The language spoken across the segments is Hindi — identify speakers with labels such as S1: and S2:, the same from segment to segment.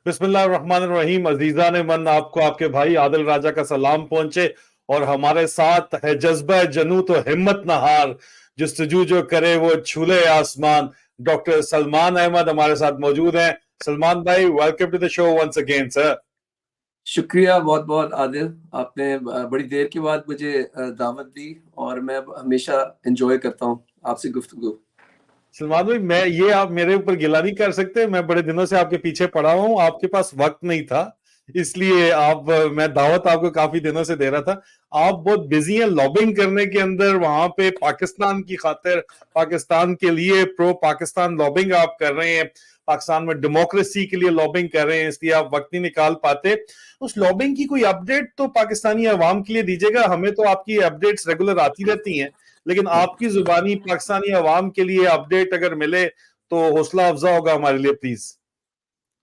S1: बिस्मिल्लाहिर्रहमानिर्रहीम। अजीजा ने मन आपको आपके भाई आदिल राजा का सलाम पहुंचे। और हमारे साथ है जज्बा जनू तो हिम्मत न हार, जस्तजू जो करे वो छूले आसमान। डॉक्टर सलमान अहमद हमारे साथ मौजूद हैं। सलमान भाई, welcome to the show once again sir.
S2: शुक्रिया बहुत बहुत आदिल, आपने बड़ी देर के बाद मुझे दावत दी और मैं हमेशा एंजॉय करता हूँ आपसे गुफ्तगू।
S1: सलमान भाई, मैं ये आप मेरे ऊपर गिला नहीं कर सकते। मैं बड़े दिनों से आपके पीछे पड़ा हूं, आपके पास वक्त नहीं था, इसलिए मैं दावत आपको काफी दिनों से दे रहा था। आप बहुत बिजी हैं लॉबिंग करने के अंदर, वहां पे पाकिस्तान की खातिर, पाकिस्तान के लिए प्रो पाकिस्तान लॉबिंग आप कर रहे हैं, पाकिस्तान में डेमोक्रेसी के लिए लॉबिंग कर रहे हैं, इसलिए आप वक्त नहीं निकाल पाते। उस लॉबिंग की कोई अपडेट तो पाकिस्तानी अवाम के लिए दीजिएगा। हमें तो आपकी अपडेट्स रेगुलर आती रहती हैं, लेकिन आपकी जुबानी पाकिस्तानी अवाम के लिए अपडेट अगर मिले तो हौसला अफजा होगा हमारे लिए, प्लीज।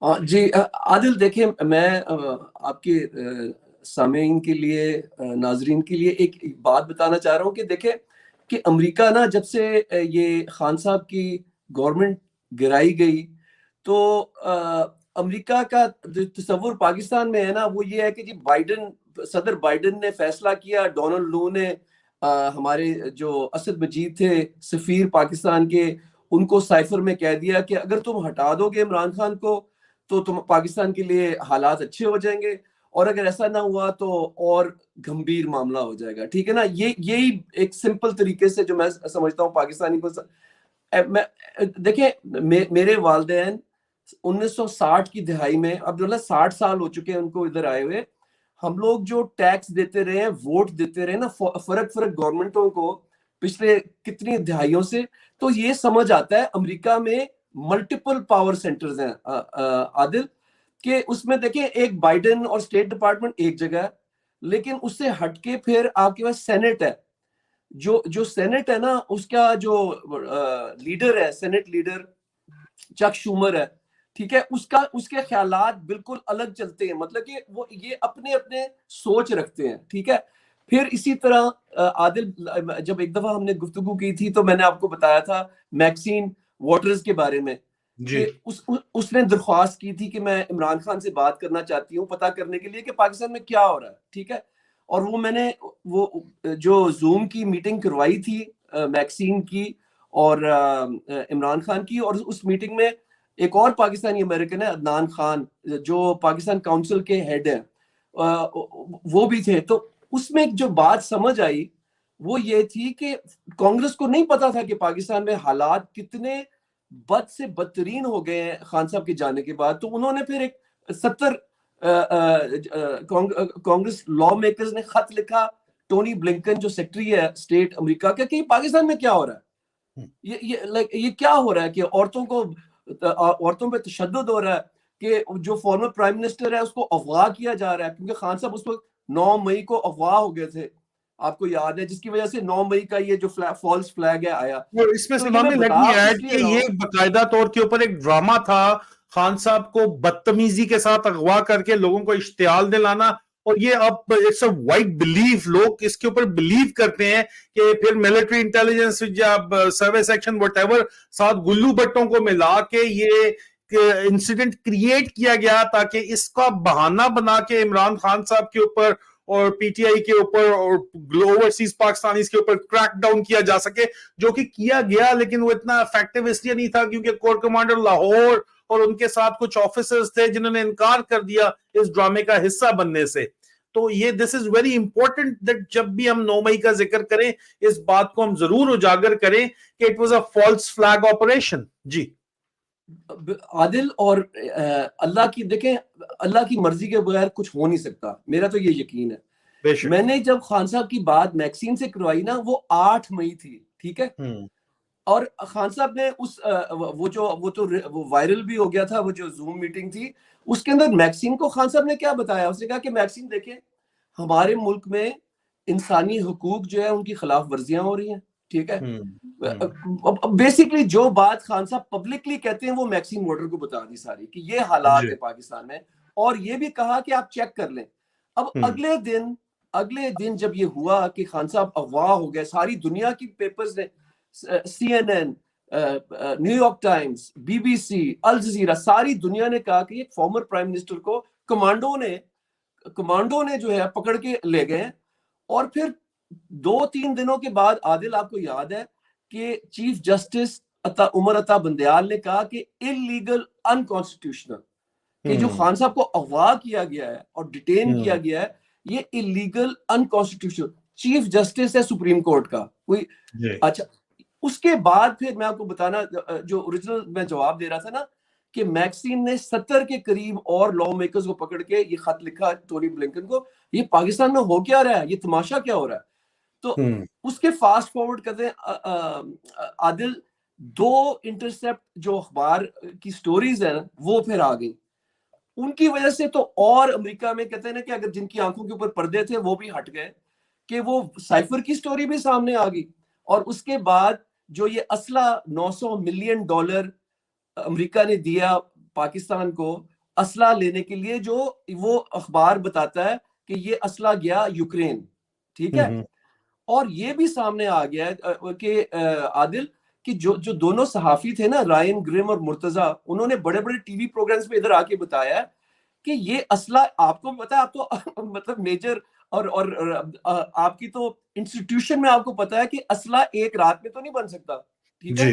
S2: जी आदिल, देखिए मैं आपके सामीन के लिए, नाजरीन के लिए एक बात बताना चाह रहा हूँ कि देखें कि अमेरिका ना, जब से ये खान साहब की गवर्नमेंट गिराई गई, तो अमेरिका का जो तस्वुर पाकिस्तान में है ना, वो ये है कि जी सदर बाइडन ने फैसला किया, डोनाल्ड लू ने हमारे जो असद मजीद थे सफीर पाकिस्तान के, उनको साइफर में कह दिया कि अगर तुम हटा दोगे इमरान खान को तो तुम पाकिस्तान के लिए हालात अच्छे हो जाएंगे, और अगर ऐसा ना हुआ तो और गंभीर मामला हो जाएगा। ठीक है ना, यही एक सिंपल तरीके से जो मैं समझता हूँ पाकिस्तानी को मैं देखिए मेरे वालिदैन 1960 की दिहाई में, अब जो 60 साल हो चुके हैं उनको इधर आए हुए, हम लोग जो टैक्स देते रहे हैं, वोट देते रहे ना फर्क फर्क गवर्नमेंटों को पिछले कितनी दिहाइयों से, तो ये समझ आता है अमेरिका में मल्टीपल पावर सेंटर्स हैं आदिल, कि उसमें देखें एक बाइडेन और स्टेट डिपार्टमेंट एक जगह है, लेकिन उससे हटके फिर आपके पास सेनेट है। जो जो सेनेट है ना, उसका जो लीडर है, सेनेट लीडर चक शूमर है, ठीक है, उसके ख्यालात बिल्कुल अलग चलते हैं, मतलब कि वो ये अपने अपने सोच रखते हैं। ठीक है, फिर इसी तरह आदिल, जब एक दफा हमने गुफ्तगू की थी तो मैंने आपको बताया था मैक्सिन वाटर्स के बारे में,
S1: जी।
S2: कि उसने दरख्वास्त की थी कि मैं इमरान खान से बात करना चाहती हूँ, पता करने के लिए कि पाकिस्तान में क्या हो रहा है। ठीक है, और वो मैंने वो जो जूम की मीटिंग करवाई थी मैक्सिन की और इमरान खान की, और उस मीटिंग में एक और पाकिस्तानी अमेरिकन है अदनान खान, जो पाकिस्तान काउंसिल के हेड है, वो भी थे। तो उसमें जो बात समझ आई वो ये थी कि कांग्रेस को नहीं पता था कि पाकिस्तान में हालात कितने बद से बदतरीन हो गए हैं खान साहब के जाने के बाद। तो उन्होंने फिर एक 70 कांग्रेस लॉ मेकर्स ने खत लिखा टोनी ब्लिंकन, जो सेक्रेटरी है स्टेट अमेरिका का, कि पाकिस्तान में क्या हो रहा है, ये क्या हो रहा है कि औरतों पे तशद्दुद हो रहा है, कि जो फॉर्मर प्राइम मिनिस्टर है उसको अगवा किया जा रहा है, क्योंकि खान साहब उस वक्त 9 मई को अगवा हो गए थे, आपको याद है, जिसकी वजह से 9 मई का ये जो फॉल्स फ्लैग है आया।
S1: और इसमें
S2: तो ये
S1: सलमान
S2: मैं
S1: भाई, लेट
S2: बता
S1: मी ऐड
S2: इसलिए
S1: कि
S2: रहा
S1: ये
S2: हूँ।
S1: बकायदा तौर के ऊपर एक ड्रामा था, खान साहब को बदतमीजी के साथ अगवा करके लोगों को इश्तियाल दिलाना। और ये अब इट्स अ वाइड बिलीफ, लोग इसके ऊपर बिलीव करते हैं कि फिर मिलिट्री इंटेलिजेंस या सर्विस एक्शन व्हाटएवर साथ गुल्लू भट्टों को मिला के ये इंसिडेंट क्रिएट किया गया, ताकि इसका बहाना बना के इमरान खान साहब के ऊपर और पीटीआई के ऊपर और ओवरसीज पाकिस्तानीज के ऊपर क्रैक डाउन किया जा सके, जो कि किया गया। लेकिन वो इतना इफेक्टिव इसलिए नहीं था क्योंकि कोर कमांडर लाहौर और उनके साथ कुछ ऑफिसर्स थे जिन्होंने इनकार कर दिया इस ड्रामे का हिस्सा बनने से। तो ये this is very important that जब भी हम 9 मई का जिक्र करें, इस बात को हम जरूर उजागर करें कि it was a false flag operation. जी
S2: आदिल, और अल्लाह की देखें, अल्लाह की मर्जी के बगैर कुछ हो नहीं सकता, मेरा तो ये यकीन है।
S1: बेशक।
S2: मैंने जब खान साहब की बात मैक्सिन से करवाई ना, वो 8 मई थी। ठीक है,
S1: हम्म।
S2: और खान साहब ने वो वायरल भी हो गया था, वो जो जूम मीटिंग थी, उसके अंदर मैक्सिन को खान साहब ने क्या बताया, उसने कहा कि मैक्सिन देखें, हमारे मुल्क में इंसानी हुकूक जो है उनकी खिलाफ वर्जियां हो रही हैं। ठीक है, बेसिकली जो बात खान साहब पब्लिकली कहते हैं वो मैक्सिम वोटर को बता दी सारी, कि ये हालात
S1: जी।
S2: है पाकिस्तान में, और ये भी कहा कि आप चेक कर लें। अब अगले दिन जब ये हुआ कि खान साहब अगवा हो गए, सारी दुनिया की पेपर्स ने, CNN, न्यूयॉर्क टाइम्स, बीबीसी, अल जजीरा, सारी दुनिया ने कहा कि एक फॉर्मर प्राइम मिनिस्टर को कमांडो ने जो है पकड़ के ले गए। और फिर 2-3 दिनों के बाद आदिल, आपको याद है कि चीफ जस्टिस उमर अता बंदयाल ने कहा कि इलीगल, अनकॉन्स्टिट्यूशनल, कि जो खान साहब को अगवा किया गया है और डिटेन किया गया है, ये इलीगल, अनकॉन्स्टिट्यूशनल। चीफ जस्टिस है सुप्रीम कोर्ट का कोई। अच्छा, उसके बाद फिर मैं आपको बताना, जो ओरिजिनल मैं जवाब दे रहा था ना, कि मैक्सिन ने 70 के करीब और लॉ मेकर्स को पकड़ के ये खत लिखा टोनी ब्लिंकन को, ये पाकिस्तान में हो क्या रहा है, ये तमाशा क्या हो रहा है। तो उसके फास्ट फॉरवर्ड करते हैं आदिल, 2 इंटरसेप्ट जो अखबार की स्टोरीज है वो फिर आ गई। उनकी वजह से तो और अमेरिका में कहते हैं ना कि अगर जिनकी आंखों के ऊपर पर्दे थे वो भी हट गए, कि वो साइफर की स्टोरी भी सामने आ गई। और उसके बाद जो ये असला $900 मिलियन अमेरिका ने दिया पाकिस्तान को असला लेने के लिए, जो वो अखबार बताता है कि ये असला गया यूक्रेन, ठीक है। और ये भी सामने आ गया है कि आदिल, कि जो दोनों सहाफी थे ना, रायन ग्रिम और मुर्तजा, उन्होंने बड़े बड़े टीवी प्रोग्राम्स पे इधर आके बताया कि ये असला, आपको पता है, आप तो मतलब मेजर और आपकी तो इंस्टीट्यूशन में आपको पता है कि असला एक रात में तो नहीं बन सकता, ठीक है।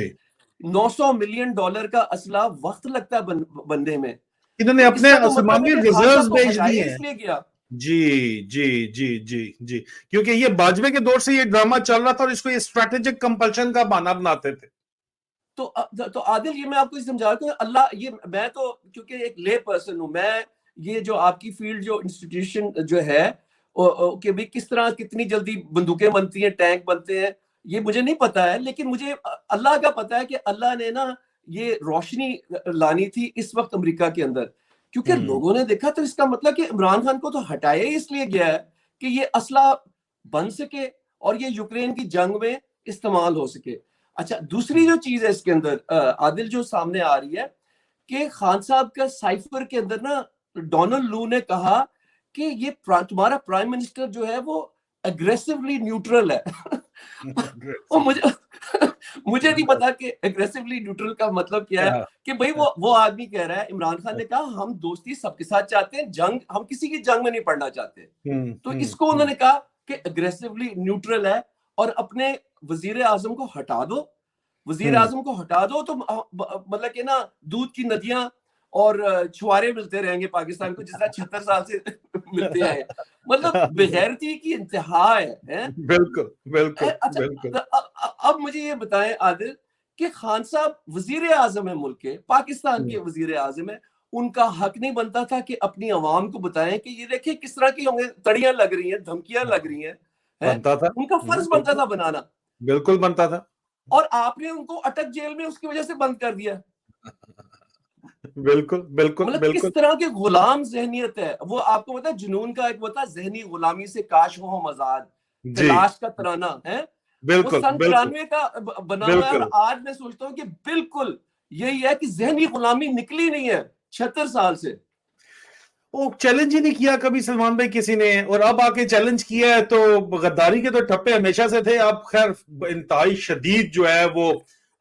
S2: $900 मिलियन का असला वक्त लगता है बनने में।
S1: इन्होंने
S2: तो
S1: अपने
S2: तो मतलब है कि
S1: रिजर्व्स भेज दिए हैं।
S2: इसलिए गया।
S1: जी जी जी जी जी, क्योंकि ये बाजवे के दौर से ये ड्रामा चल रहा था और इसको ये स्ट्रेटेजिक कंपल्शन का बहाना बनाते थे।
S2: तो आदिल, ये मैं आपको समझा रहा हूँ, अल्लाह, ये मैं तो क्योंकि एक ले पर्सन हूँ, मैं ये जो आपकी फील्ड जो इंस्टीट्यूशन जो है कि भाई किस तरह कितनी जल्दी बंदूकें बनती हैं, टैंक बनते हैं, ये मुझे नहीं पता है। लेकिन मुझे अल्लाह का पता है कि अल्लाह ने ना ये रोशनी लानी थी इस वक्त अमेरिका के अंदर, क्योंकि लोगों ने देखा। तो इसका मतलब कि इमरान खान को तो हटाया ही इसलिए गया है कि ये असला बन सके और ये यूक्रेन की जंग में इस्तेमाल हो सके। अच्छा, दूसरी जो चीज है इसके अंदर आदिल, जो सामने आ रही है, कि खान साहब का साइफर के अंदर ना डोनाल्ड लू ने कहा कि ये तुम्हारा प्राइम मिनिस्टर जो है वो अग्रेसिवली न्यूट्रल है। और मुझे नहीं पता कि अग्रेसिवली न्यूट्रल का मतलब क्या है। कि भाई वो आदमी कह रहा है, इमरान खान ने कहा हम दोस्ती सबके साथ चाहते हैं, जंग हम किसी की जंग में नहीं पड़ना चाहते। तो इसको उन्होंने कहा कि अग्रेसिवली न्यूट्रल है और अपने वजीर आजम को हटा दो। वजीर आजम को हटा दो तो मतलब कि ना दूध की नदियां और छुआरे मिलते रहेंगे पाकिस्तान को, जिस तरह 76 साल से मिलते आए। मतलब बेगैरती की इंतहा है।
S1: बिल्कुल बिल्कुल
S2: अच्छा,
S1: बिल्कुल।
S2: अब मुझे ये बताएं आदिल, कि खान साहब वजीर आजम है मुल्क के, पाकिस्तान के वजीर आजम है, उनका हक नहीं बनता था कि अपनी आवाम को बताएं कि ये देखिए किस तरह की हमें तड़ियां लग रही हैं, धमकियां लग रही हैं,
S1: बनता था,
S2: उनका फर्ज बनता था बनाना।
S1: बिल्कुल बनता था।
S2: और आपने उनको अटक जेल में उसकी वजह से बंद कर दिया।
S1: बिल्कुल बिल्कुल
S2: मतलब
S1: बिल्कुल।
S2: किस तरह की गुलाम जहनियत है वो, आपको पता है, जुनून का एक होता है, जहनी गुलामी से काश हो हम आजाद,
S1: जी,
S2: तलाश का तराना है। वो
S1: बिल्कुल
S2: सन
S1: बिल्कुल
S2: 93 का बना हुआ है। और
S1: बिल्कुल।
S2: आज मैं सोचता हूँ कि बिल्कुल यही है कि जहनी गुलामी निकली नहीं है 76 साल से।
S1: वो चैलेंज ही नहीं किया कभी सलमान भाई किसी ने, और अब आके चैलेंज किया है। तो गद्दारी के तो ठप्पे हमेशा से थे। अब खैर इंतहाई शदीद जो है वो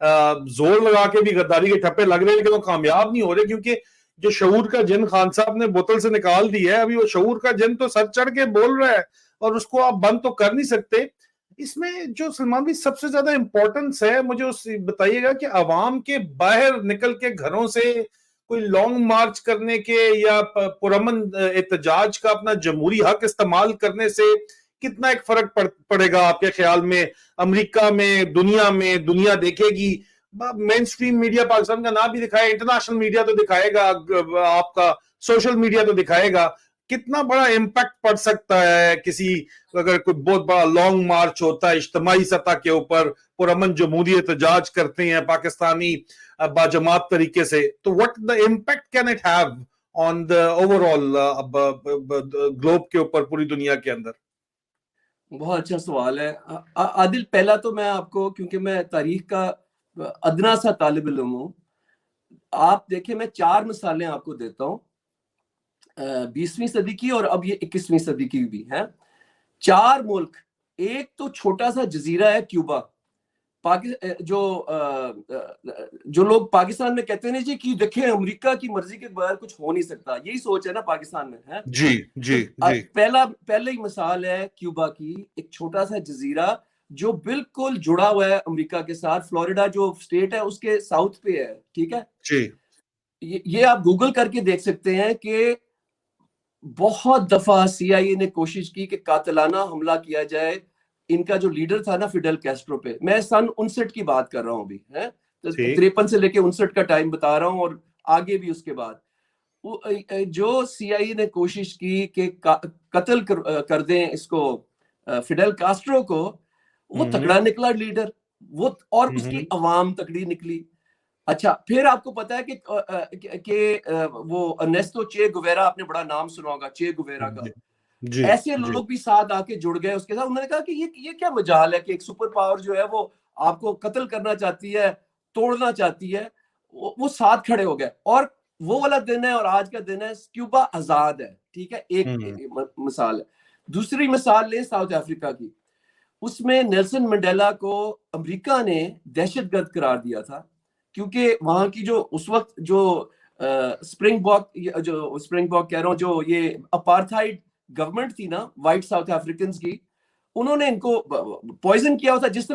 S1: जोर लगा के भी गद्दारी के ठप्पे लग रहे हैं, लेकिन वो कामयाब नहीं हो रहे, क्योंकि जो शऊर का जिन खान साहब ने बोतल से निकाल दी है, अभी वो शऊर का जिन तो सर चढ़ के बोल रहा है और उसको आप बंद तो कर नहीं सकते। इसमें जो सलमान भाई सबसे ज्यादा इंपॉर्टेंस है, मुझे उस बताइएगा कि आवाम के बाहर निकल के घरों से कोई लॉन्ग मार्च करने के या पुरअमन एहतजाज का अपना जमहूरी हक इस्तेमाल करने से कितना एक फर्क पड़ेगा आपके ख्याल में? अमेरिका में, दुनिया देखेगी, मेन स्ट्रीम मीडिया पाकिस्तान का ना भी दिखाए, इंटरनेशनल मीडिया तो दिखाएगा, आपका सोशल मीडिया तो दिखाएगा। कितना बड़ा इम्पैक्ट पड़ सकता है किसी, अगर कोई बहुत बड़ा लॉन्ग मार्च होता है इज्तिमाई सतह के ऊपर, पुरअमन जमहूरी एहतजाज करते हैं पाकिस्तानी बाजमात तरीके से, तो what the impact can it have on the overall globe के ऊपर, पूरी दुनिया के अंदर?
S2: बहुत अच्छा सवाल है आदिल। पहला तो मैं आपको, क्योंकि मैं तारीख का अदना सा तालिब इल्म हूँ, आप देखिए मैं 4 मिसालें आपको देता हूँ 20वीं सदी की और अब ये 21वीं सदी की भी है। 4 मुल्क, एक तो छोटा सा जजीरा है क्यूबा, जो लोग पाकिस्तान में कहते हैं जी कि देखें अमेरिका की मर्जी के बगैर कुछ हो नहीं सकता, यही सोच है ना पाकिस्तान में, है।
S1: जी जी
S2: तो
S1: जी
S2: पहले ही मिसाल है क्यूबा की, एक छोटा सा जजीरा जो बिल्कुल जुड़ा हुआ है अमेरिका के साथ, फ्लोरिडा जो स्टेट है उसके साउथ पे है, ठीक है।
S1: जी
S2: ये आप गूगल करके देख सकते हैं कि बहुत दफा सीआईए ने कोशिश की कि कातिलाना हमला किया जाए। इनका जो लीडर था ना फिडेल कैस्ट्रो पे, मैं सन 59 की बात कर रहा हूँ अभी, है, तो
S1: ठीक
S2: 53 से लेके 59 का टाइम बता रहा हूँ, और आगे भी उसके बाद जो सीआईए ने कोशिश की कि कत्ल कर दें इसको, फिडेल कास्ट्रो को, वो तगड़ा निकला लीडर, वो, और उसकी अवाम तगड़ी निकली। अच्छा, फिर आपको पता है कि वो अर्नेस्टो चे गुवेरा, आपने बड़ा नाम सुना होगा चे गुवेरा का,
S1: जी
S2: ऐसे
S1: जी
S2: लोग भी साथ आके जुड़ गए उसके साथ। उन्होंने कहा कि ये क्या मजाल है कि एक सुपर पावर जो है वो आपको कत्ल करना चाहती है, तोड़ना चाहती है, वो साथ खड़े हो गए। और वो वाला दिन है और आज का दिन है, क्यूबा आजाद है, ठीक है, एक मिसाल है। दूसरी मिसाल ले साउथ अफ्रीका की, उसमें नेल्सन मंडेला को अमेरिका ने दहशतगर्द करार दिया था, क्योंकि वहां की जो उस वक्त जो स्प्रिंगबॉक कह रहा हूँ, जो ये अपार्थाइड गवर्नमेंट थी ना वाइट साउथ अफ्रीकन की, उन्होंने इनको पॉइजन किया था, जिस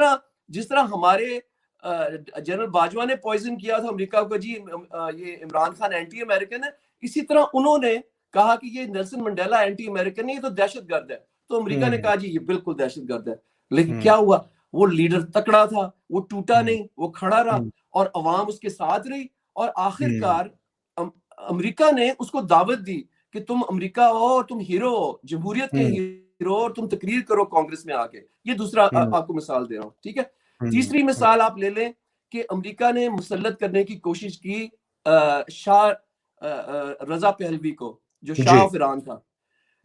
S2: तरह हमारे जनरल बाजवा ने पॉइजन किया था अमेरिका को, जी ये इमरान खान एंटी अमेरिकन है, इसी तरह उन्होंने कहा कि ये नेल्सन मंडेला एंटी अमेरिकन है, ये तो दहशतगर्द है। तो अमेरिका ने कहा जी ये बिल्कुल दहशतगर्द है। लेकिन क्या हुआ, वो लीडर तकड़ा था, वो टूटा नहीं, वो खड़ा रहा, और अवाम उसके साथ रही, और आखिरकार अमेरिका ने उसको दावत दी कि तुम अमेरिका हो और तुम हीरो हो, जमहूरियत के हीरो, और तुम तकरीर करो कांग्रेस में आके। ये दूसरा आपको मिसाल दे रहा हूँ, ठीक है। तीसरी मिसाल आप ले लें कि अमेरिका ने मुसल्लत करने की कोशिश की शाह रजा पहलवी को, जो शाह ऑफ ईरान था।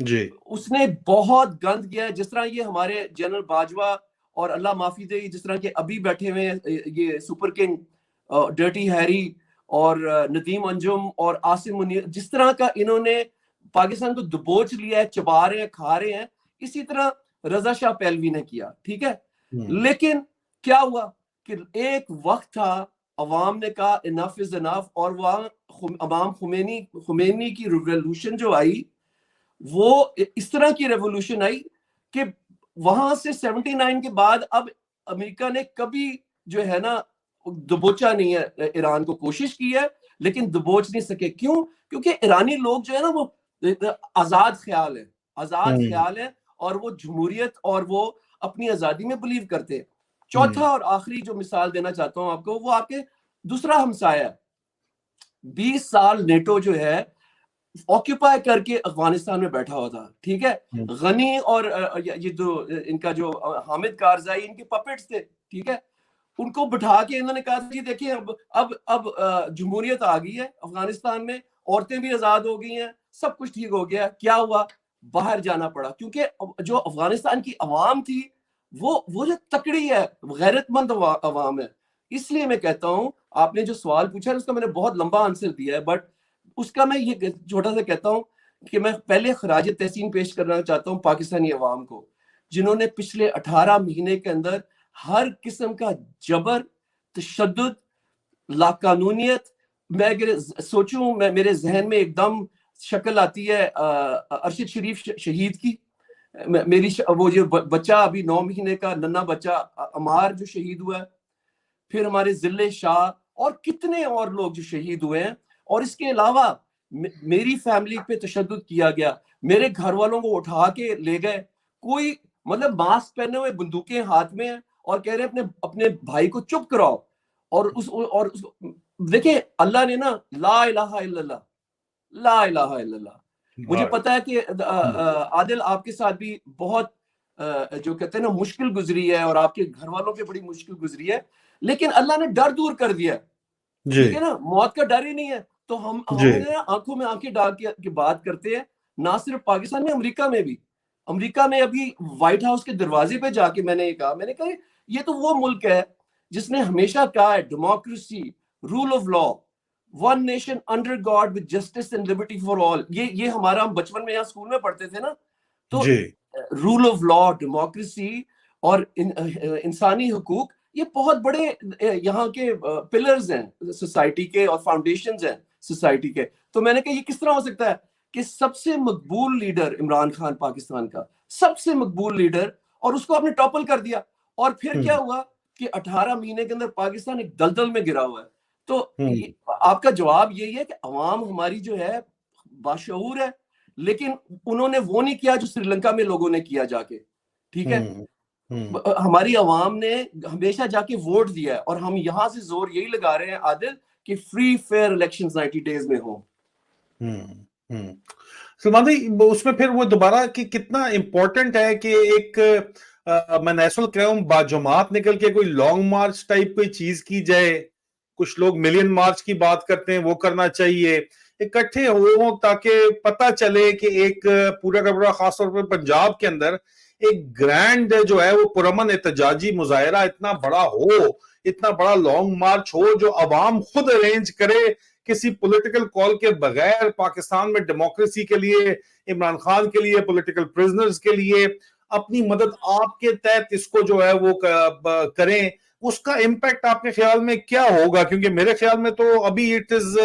S1: जी
S2: उसने बहुत गंद किया, जिस तरह ये हमारे जनरल बाजवा और अल्लाह माफी दे, जिस तरह के अभी बैठे हुए ये सुपर किंग डर्टी हैरी और नदीम अंजुम और आसिम मुनीर, जिस तरह का इन्होंने पाकिस्तान को दबोच लिया है, चबा रहे हैं, खा रहे हैं, इसी तरह रजा शाह पहलवी ने किया, ठीक है। लेकिन क्या हुआ कि एक वक्त था, अवाम ने कहा इनफ इज इनफ, और वहां इमाम खुमैनी की रिवॉल्यूशन जो आई, वो इस तरह की रेवोल्यूशन आई कि वहां से 79 के बाद अब अमेरिका ने कभी जो है ना दबोचा नहीं है ईरान को, कोशिश की है लेकिन दबोच नहीं सके। क्यों? क्योंकि ईरानी लोग जो है ना वो आजाद ख्याल है, और वो जमहूरियत और वो अपनी आजादी में बिलीव करते हैं। चौथा और आखिरी जो मिसाल देना चाहता हूं आपको, वो आपके दूसरा हमसाया, 20 साल नेटो जो है ऑक्यूपाई करके अफगानिस्तान में बैठा हुआ था, ठीक है। गनी और ये जो इनका जो हामिद कारजाई, इनके पपेट्स थे, ठीक है। उनको बिठा के इन्होंने कहा कि देखिए अब जमहूरियत आ गई है अफगानिस्तान में, औरतें भी आजाद हो गई हैं, सब कुछ ठीक हो गया। क्या हुआ? बाहर जाना पड़ा, क्योंकि जो अफगानिस्तान की अवाम थी वो जो तकड़ी है, गैरतमंद अवाम है। इसलिए मैं कहता हूं, आपने जो सवाल पूछा है उसका मैंने बहुत लंबा आंसर दिया है, बट उसका मैं ये छोटा सा कहता हूं कि मैं पहले खराज तहसीन पेश करना चाहता हूं पाकिस्तानी अवाम को, जिन्होंने पिछले 18 महीने के अंदर हर किस्म का जबर, तशद्दुद, लाकानूनियत, मैं अगर सोचूं, मैं मेरे जहन में एकदम शक्ल आती है अरशद शरीफ शहीद की। मेरी वो जो बच्चा अभी 9 महीने का नन्हा बच्चा अमार जो शहीद हुआ है, फिर हमारे जिले शाह और कितने और लोग जो शहीद हुए हैं। और इसके अलावा मेरी फैमिली पे तशद्दुद किया गया, मेरे घर वालों को उठा के ले गए, कोई मतलब मास्क पहने हुए, बंदूकें हाथ में है, और कह रहे हैं अपने भाई को चुप कराओ। और देखिए, अल्लाह ने ना ला इलाहा इल्लल्लाह, ला इलाहा इल्लल्लाह, मुझे पता है कि आदिल आपके साथ भी बहुत जो कहते हैं ना मुश्किल गुजरी है, और आपके घर वालों पे बड़ी मुश्किल गुजरी है, लेकिन अल्लाह ने डर दूर कर दिया, ठीक है ना, मौत का डर ही नहीं है। तो हम आंखों में आंखें डाल के बात करते हैं, ना सिर्फ पाकिस्तान में, अमेरिका में भी। अमेरिका में अभी व्हाइट हाउस के दरवाजे पे जाके मैंने कहा ये तो वो मुल्क है जिसने हमेशा कहा है democracy, rule of law, one nation under God with justice and liberty for all. ये हमारा, हम बचपन में यहाँ स्कूल में पढ़ते थे ना, तो रूल ऑफ लॉ, डेमोक्रेसी और इंसानी हुकूक, ये बहुत बड़े यहाँ के पिलर्स हैं सोसाइटी के और फाउंडेशंस हैं सोसाइटी के। तो मैंने कहा ये किस तरह हो सकता है कि सबसे मकबूल लीडर इमरान खान, पाकिस्तान का सबसे मकबूल लीडर, और उसको आपने टॉपल कर दिया। और फिर क्या हुआ कि 18 महीने के अंदर पाकिस्तान एक दलदल में गिरा हुआ है। तो आपका जवाब यही है कि अवाम हमारी जो है बाशऊर है, लेकिन उन्होंने वो नहीं किया जो श्रीलंका में लोगों ने किया जाके, ठीक है। हमारी अवाम ने हमेशा जाके वोट दिया है, और हम यहाँ से जोर यही लगा रहे हैं आदिल कि फ्री फेयर इलेक्शंस 90 डेज में हो।
S1: सलमान भाई, उसमें फिर वो दोबारा कि कितना इंपॉर्टेंट है कि एक मैं नेशनल कह रहा हूं बाजुमात निकल के कोई लॉन्ग मार्च टाइप कोई चीज की जाए। कुछ लोग मिलियन मार्च की बात करते हैं, वो करना चाहिए, इकट्ठे हो ताकि पता चले कि एक पूरा का पूरा खासतौर पर पंजाब के अंदर एक ग्रैंड जो है वो पुरअमन एहतजाजी मुजाहरा इतना बड़ा हो, इतना बड़ा लॉन्ग मार्च हो जो अवाम खुद अरेंज करे किसी पॉलिटिकल कॉल के बगैर, पाकिस्तान में डेमोक्रेसी के लिए, इमरान खान के लिए, पॉलिटिकल प्रिजनर्स के लिए अपनी मदद आपके तहत इसको जो है वो करें। उसका इम्पैक्ट आपके ख्याल में क्या होगा? क्योंकि मेरे ख्याल में तो अभी इट इज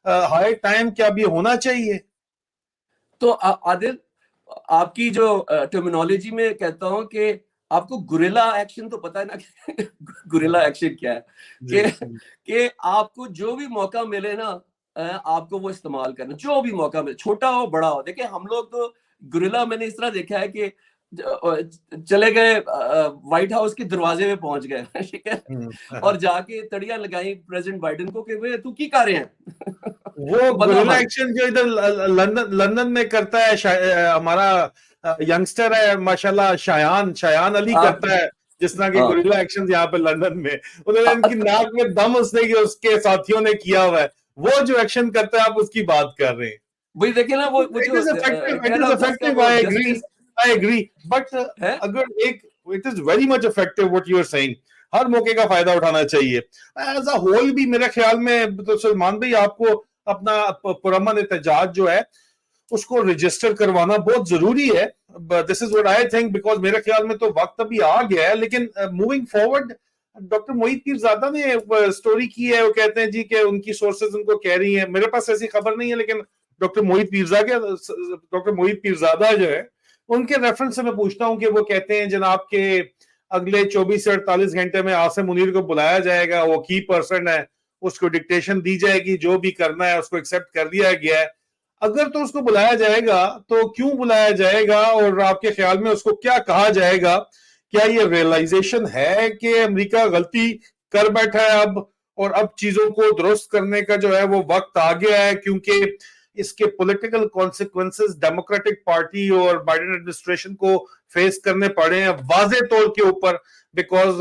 S1: हाई टाइम, क्या अभी होना चाहिए?
S2: तो आदिल, आपकी जो टर्मिनोलॉजी में कहता हूं कि आपको गुरिल्ला एक्शन तो पता है ना गुरिल्ला एक्शन क्या है, कि आपको जो भी मौका मिले ना आपको वो इस्तेमाल करना, जो भी मौका मिले, छोटा हो बड़ा हो। देखिए हम लोग तो गुरिल्ला मैंने इस तरह देखा है कि चले गए व्हाइट हाउस के दरवाजे में पहुंच गए, ठीक है, और जाके तड़ियां लगाई प्रेसिडेंट बाइडेन को कि वे तू की कर रहे हैं
S1: वो गुरिल्ला एक्शन जो इधर लंदन में करता है हमारा यंगस्टर है माशाल्लाह, शायान अली करता है जिस तरह के गुरिल्ला एक्शन यहाँ पे लंदन में। उन्होंने इनकी नाक में दम उसके साथियों ने किया हुआ है, वो जो एक्शन करता है आप उसकी बात कर रहे हैं।
S2: वही देखिए ना, वो जो
S1: effective, I agree, but अगर एक it is very much effective what you are saying, हर मौके का फायदा उठाना चाहिए। एज अ होल भी मेरे ख्याल में तो सलमान भाई आपको अपना पुरअमन एहतजाज जो है उसको रजिस्टर करवाना बहुत जरूरी है। This is what I think, because मेरे ख्याल में तो वक्त अभी आ गया है। लेकिन मूविंग फॉरवर्ड, डॉक्टर मोहित पीरजादा ने स्टोरी की है, वो कहते हैं जी कि उनकी सोर्सेज उनको कह रही हैं, मेरे पास ऐसी खबर नहीं है, लेकिन डॉक्टर मोहित पीरजादा जो है उनके रेफरेंस से मैं पूछता हूं कि वो कहते हैं जनाब के अगले 24 से 48 घंटे में आसिम मुनीर को बुलाया जाएगा, वो की पर्सन है, उसको डिक्टेशन दी जाएगी, जो भी करना है उसको एक्सेप्ट कर लिया गया है। अगर तो उसको बुलाया जाएगा तो क्यों बुलाया जाएगा, और आपके ख्याल में उसको क्या कहा जाएगा? क्या ये रियलाइजेशन है कि अमेरिका गलती कर बैठा है अब, और अब चीजों को दुरुस्त करने का जो है वो वक्त आ गया है, क्योंकि इसके पॉलिटिकल कॉन्सिक्वेंसेस डेमोक्रेटिक पार्टी और बाइडेन एडमिनिस्ट्रेशन को फेस करने पड़े हैं वाजे तौर के ऊपर, बिकॉज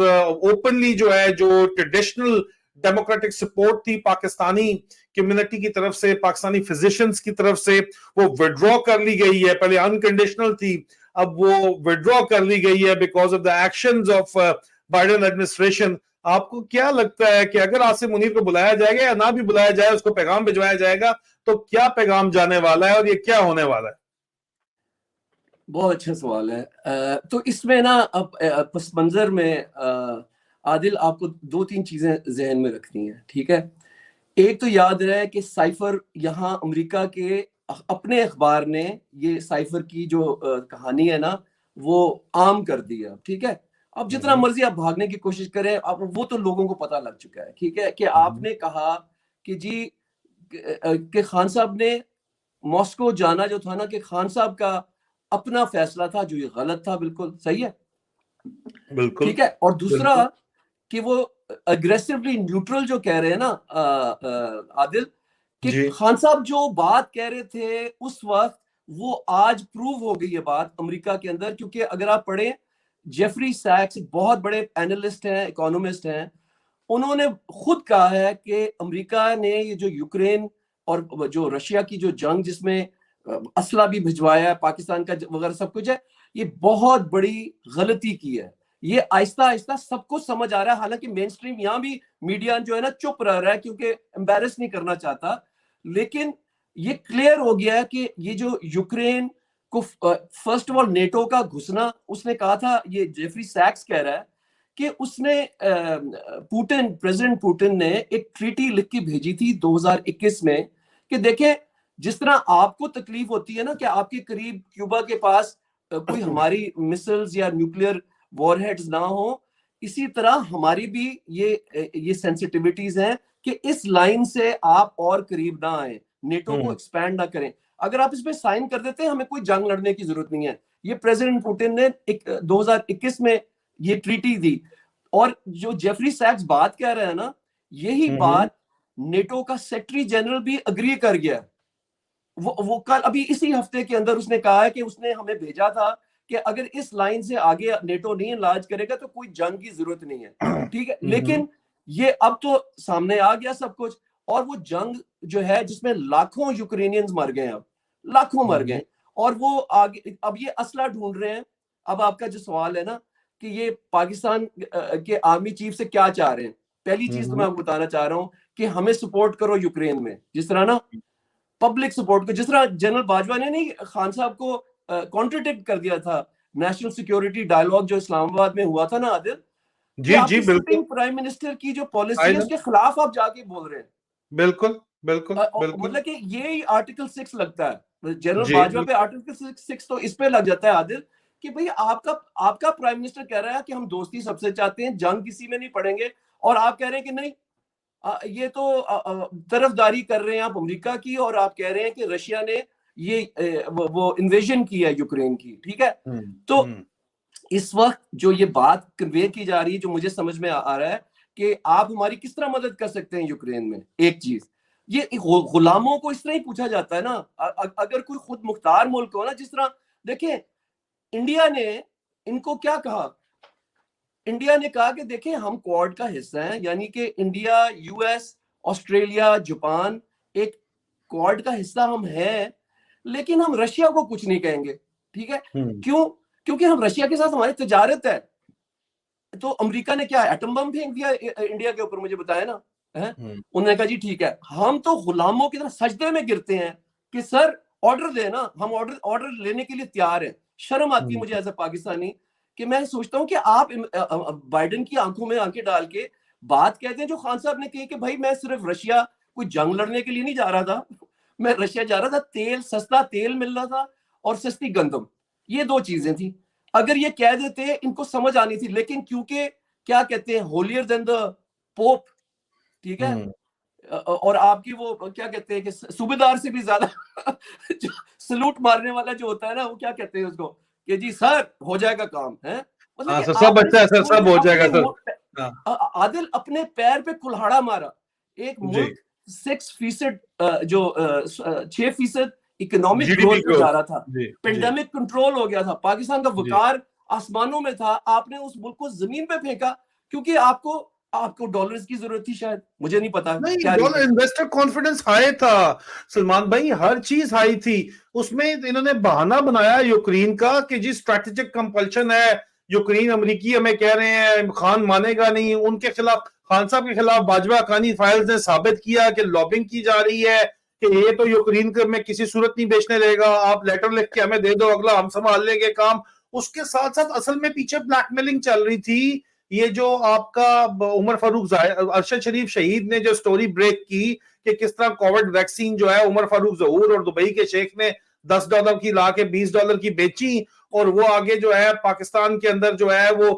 S1: ओपनली जो है जो ट्रेडिशनल डेमोक्रेटिक सपोर्ट थी पाकिस्तानी कम्युनिटी की तरफ से, पाकिस्तानी फिजिशियंस की तरफ से, वो विड्रॉ कर ली गई है। पहले अनकंडीशनल थी, अब वो विड्रॉ कर ली गई है because of the actions of Biden administration. आपको क्या लगता है कि अगर आसिम मुनीर को बुलाया जाएगा या ना भी बुलाया जाए, उसको पैगाम भिजवाया जाएगा, तो क्या पैगाम जाने वाला है और ये क्या होने वाला है?
S2: बहुत अच्छा सवाल है। तो इसमें ना अब पस मंजर में आदिल आपको 2-3 चीजें जहन में रखनी है, ठीक है। एक तो याद रहे कि साइफर यहाँ अमेरिका के अपने अखबार ने ये साइफर की जो कहानी है ना वो आम कर दी है, ठीक है। अब जितना मर्जी आप भागने की कोशिश करें, आप वो तो लोगों को पता लग चुका है, ठीक है, कि आपने कहा कि जी कि खान साहब ने मॉस्को जाना जो था ना, कि खान साहब का अपना फैसला था जो ये गलत था, बिल्कुल सही है,
S1: बिल्कुल
S2: ठीक है। और दूसरा कि वो अग्रेसिवली न्यूट्रल जो कह रहे हैं ना आदिल, कि खान साहब जो बात कह रहे थे उस वक्त, वो आज प्रूव हो गई है बात अमेरिका के अंदर। क्योंकि अगर आप पढ़ें, जेफरी सैक्स बहुत बड़े एनालिस्ट हैं, इकोनॉमिस्ट हैं, उन्होंने खुद कहा है कि अमेरिका ने ये जो यूक्रेन और जो रशिया की जो जंग जिसमें असला भी भिजवाया है पाकिस्तान का वगैरह सब कुछ है, ये बहुत बड़ी गलती की है। ये आहिस्ता आहिस्ता सबको समझ आ रहा है, हालांकि मेन स्ट्रीम यहाँ भी मीडिया जो है ना चुप रह रहा है क्योंकि एम्बेरस नहीं करना चाहता। लेकिन ये क्लियर हो गया है कि ये जो यूक्रेन को फर्स्ट ऑफ ऑल नेटो का घुसना, उसने कहा था, ये जेफरी सैक्स कह रहा है कि उसने प्रेसिडेंट पुतिन ने एक ट्रीटी लिख के भेजी थी 2021 में कि देखें, जिस तरह आपको तकलीफ होती है ना कि आपके करीब क्यूबा के पास कोई हमारी मिसाइल्स या न्यूक्लियर वॉरहेड्स ना हो, इसी तरह हमारी भी ये सेंसिटिविटीज हैं कि इस लाइन से आप और करीब ना आए, नेटो को एक्सपैंड ना करें। अगर आप इस पे साइन कर देते हैं, हमें कोई जंग लड़ने की जरूरत नहीं है। ये प्रेसिडेंट पुतिन ने 2021 में ये ट्रीटी दी। और जो जेफरी सैक्स बात कह रहे हैं ना, यही बात नेटो का सेक्रेटरी जनरल भी अग्री कर गया। वो कल अभी इसी हफ्ते के अंदर उसने कहा है कि उसने हमें भेजा था कि अगर इस लाइन से आगे नेटो नहीं इलाज करेगा तो कोई जंग की जरूरत नहीं है। ठीक है, लेकिन ये अब तो सामने आ गया सब कुछ, और वो जंग जो है जिसमें लाखों यूक्रेनियंस मर गए, अब लाखों मर गए, और वो आगे अब ये असला ढूंढ रहे हैं। अब आपका जो सवाल है ना कि ये पाकिस्तान के आर्मी चीफ से क्या चाह रहे हैं, पहली चीज तो मैं आपको बताना चाह रहा हूं कि हमें सपोर्ट करो यूक्रेन में, जिस तरह ना पब्लिक सपोर्ट को, जिस तरह जनरल बाजवा ने नहीं खान साहब को कॉन्ट्रडिक्ट कर दिया था नेशनल सिक्योरिटी डायलॉग जो इस्लामाबाद में हुआ था ना आदिल, कि आपके सिटिंग प्राइम मिनिस्टर की जो पॉलिसी है उसके खिलाफ आप जाके बोल रहे हैं।
S1: बिल्कुल बिल्कुल बिल्कुल,
S2: मतलब कि ये आर्टिकल 6 लगता है जनरल बाजवा पे, आर्टिकल 6 तो इस पे लग जाता है आदिल, कि भाई आपका प्राइम मिनिस्टर कह रहा है कि हम दोस्ती सबसे चाहते हैं, जंग किसी में नहीं पड़ेंगे, और आप कह रहे हैं कि नहीं, ये तो तरफदारी कर रहे हैं आप अमेरिका की, और आप कह रहे हैं कि रशिया ने ये वो इन्वेजन की है यूक्रेन की। ठीक है, तो इस वक्त जो ये बात कन्वे की जा रही है, जो मुझे समझ में आ रहा है कि आप हमारी किस तरह मदद कर सकते हैं यूक्रेन में। एक चीज, ये गुलामों को इस तरह ही पूछा जाता है ना, अगर कोई खुद मुख्तार मुल्क हो ना, जिस तरह देखें इंडिया ने इनको क्या कहा, इंडिया ने कहा कि देखें हम क्वाड का हिस्सा हैं, यानी कि इंडिया, यूएस, ऑस्ट्रेलिया, जापान, एक क्वाड का हिस्सा हम हैं, लेकिन हम रशिया को कुछ नहीं कहेंगे। ठीक है, क्यों? क्योंकि हम रशिया के साथ हमारी तजारत है। तो अमेरिका ने क्या एटम बम फेंक दिया इंडिया के ऊपर, मुझे बताया ना है? उन्होंने कहा जी ठीक है, हम तो गुलामों की तरह सजदे में गिरते हैं कि सर ऑर्डर देना, हम ऑर्डर लेने के लिए तैयार हैं। शर्म आती है मुझे एज ए पाकिस्तानी कि मैं सोचता हूं कि आप बाइडेन की आंखों में आंखें डाल के बात कहते हैं जो खान साहब ने कही कि भाई मैं सिर्फ रशिया कोई जंग लड़ने के लिए नहीं जा रहा था, मैं रशिया जा रहा था, तेल, सस्ता तेल मिल रहा था और सस्ती गंदम, ये दो चीजें थी। अगर ये कह देते इनको समझ आनी थी, लेकिन क्योंकि क्या कहते हैं होलियर देन द पोप, ठीक है, और आपकी वो क्या कहते हैं कि सूबेदार से भी ज्यादा सलूट मारने वाला जो होता है ना, वो क्या कहते हैं उसको कि जी सर हो जाएगा काम है, मतलब कि
S1: सब अच्छा है सर, सब हो जाएगा सर।
S2: आदिल अपने पैर पे कुल्हाड़ा मारा। एक मुल्क 6% जो 6% इकोनॉमिक ग्रोथ पे जा रहा था, पेंडेमिक कंट्रोल हो गया था, पाकिस्तान का वकार आसमानों में था, आपने उस मुल्क को जमीन पे फेंका क्योंकि आपको डॉलर्स की जरूरत थी, शायद, मुझे नहीं पता।
S1: नहीं, डॉलर इन्वेस्टर कॉन्फिडेंस हाई था सलमान भाई, हर चीज हाई थी। उसमें इन्होंने बहाना बनाया यूक्रेन का कि जी स्ट्रैटेजिक कंपल्शन है, यूक्रेन अमेरिकी हमें कह रहे हैं खान मानेगा नहीं, उनके खिलाफ, खान साहब के खिलाफ बाजवा खानी फाइल्स ने साबित किया कि लॉबिंग की जा रही है कि ये तो यूक्रेन को में किसी सूरत नहीं बेचने देगा, आप लेटर लिख के हमें दे दो, अगला हम संभाल लेंगे काम। उसके साथ साथ असल में पीछे ब्लैकमेलिंग चल रही थी। ये जो आपका उमर फारूक अरशद शरीफ शहीद ने जो स्टोरी ब्रेक की कि किस तरह कोविड वैक्सीन जो है उमर फारूक जहूर और दुबई के शेख ने $10 की ला के $20 की बेची, और वो आगे जो है पाकिस्तान के अंदर जो है वो